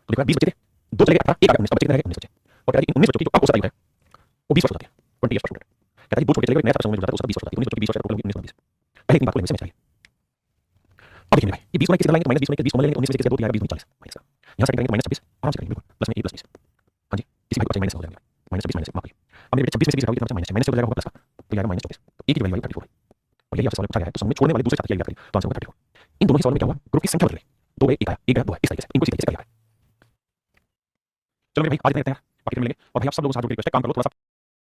तो देखो 20 बच्चे थे दो चले गए 18 एक आ गया 19 बच्चे कितने रह गए 19 बच्चे और कहता है 19 बच्चों की जो अब औसत आयु है वो 20 वर्ष होती है 20 ईयर पर स्टूडेंट कहता है दो छोटे चले गए नया छात्र समूह में जुड़ा था उसका 20 वर्ष होता है 19 बच्चों की 20 वर्ष टोटल 19 20 पहले एक बात को लेने से चाहिए अब देखिए भाई ये 20 में किसी डालेंगे तो -20 में 20 को लेंगे 19 में किसी 2 दिया 20 में 40 माइनस का यहाँ से करेंगे तो -26 आराम से करेंगे बिल्कुल, प्लस में a प्लस 20। हाँ जी, इसी भाई को चाहिए माइनस हो जाएगा, -26 माइनस माफ करिए। अब मेरे 26 में से 20 घटाओगे तो माइनस है, माइनस से हो जाएगा होगा प्लस का, तो ये आएगा -24, तो a की वैल्यू 34 है। और यही आपसे सवाल में पूछा गया है, तो सम में छोड़ने वाले दूसरे साथ की याद करिए, तो आंसर होगा 34। इन दोनों ही सवालों में क्या हुआ, ग्रुप की संख्या बदल गई, 2 है 1 आया, 1 गया 2 है, इस तरीके से इनको इसी तरीके से कर लिया है। चलो मेरे भाई आज इतना ही रखते हैं, बाकी फिर मिलेंगे। और भाई आप सब लोगों से हाथ जोड़ के रिक्वेस्ट है, काम कर लो थोड़ा सा।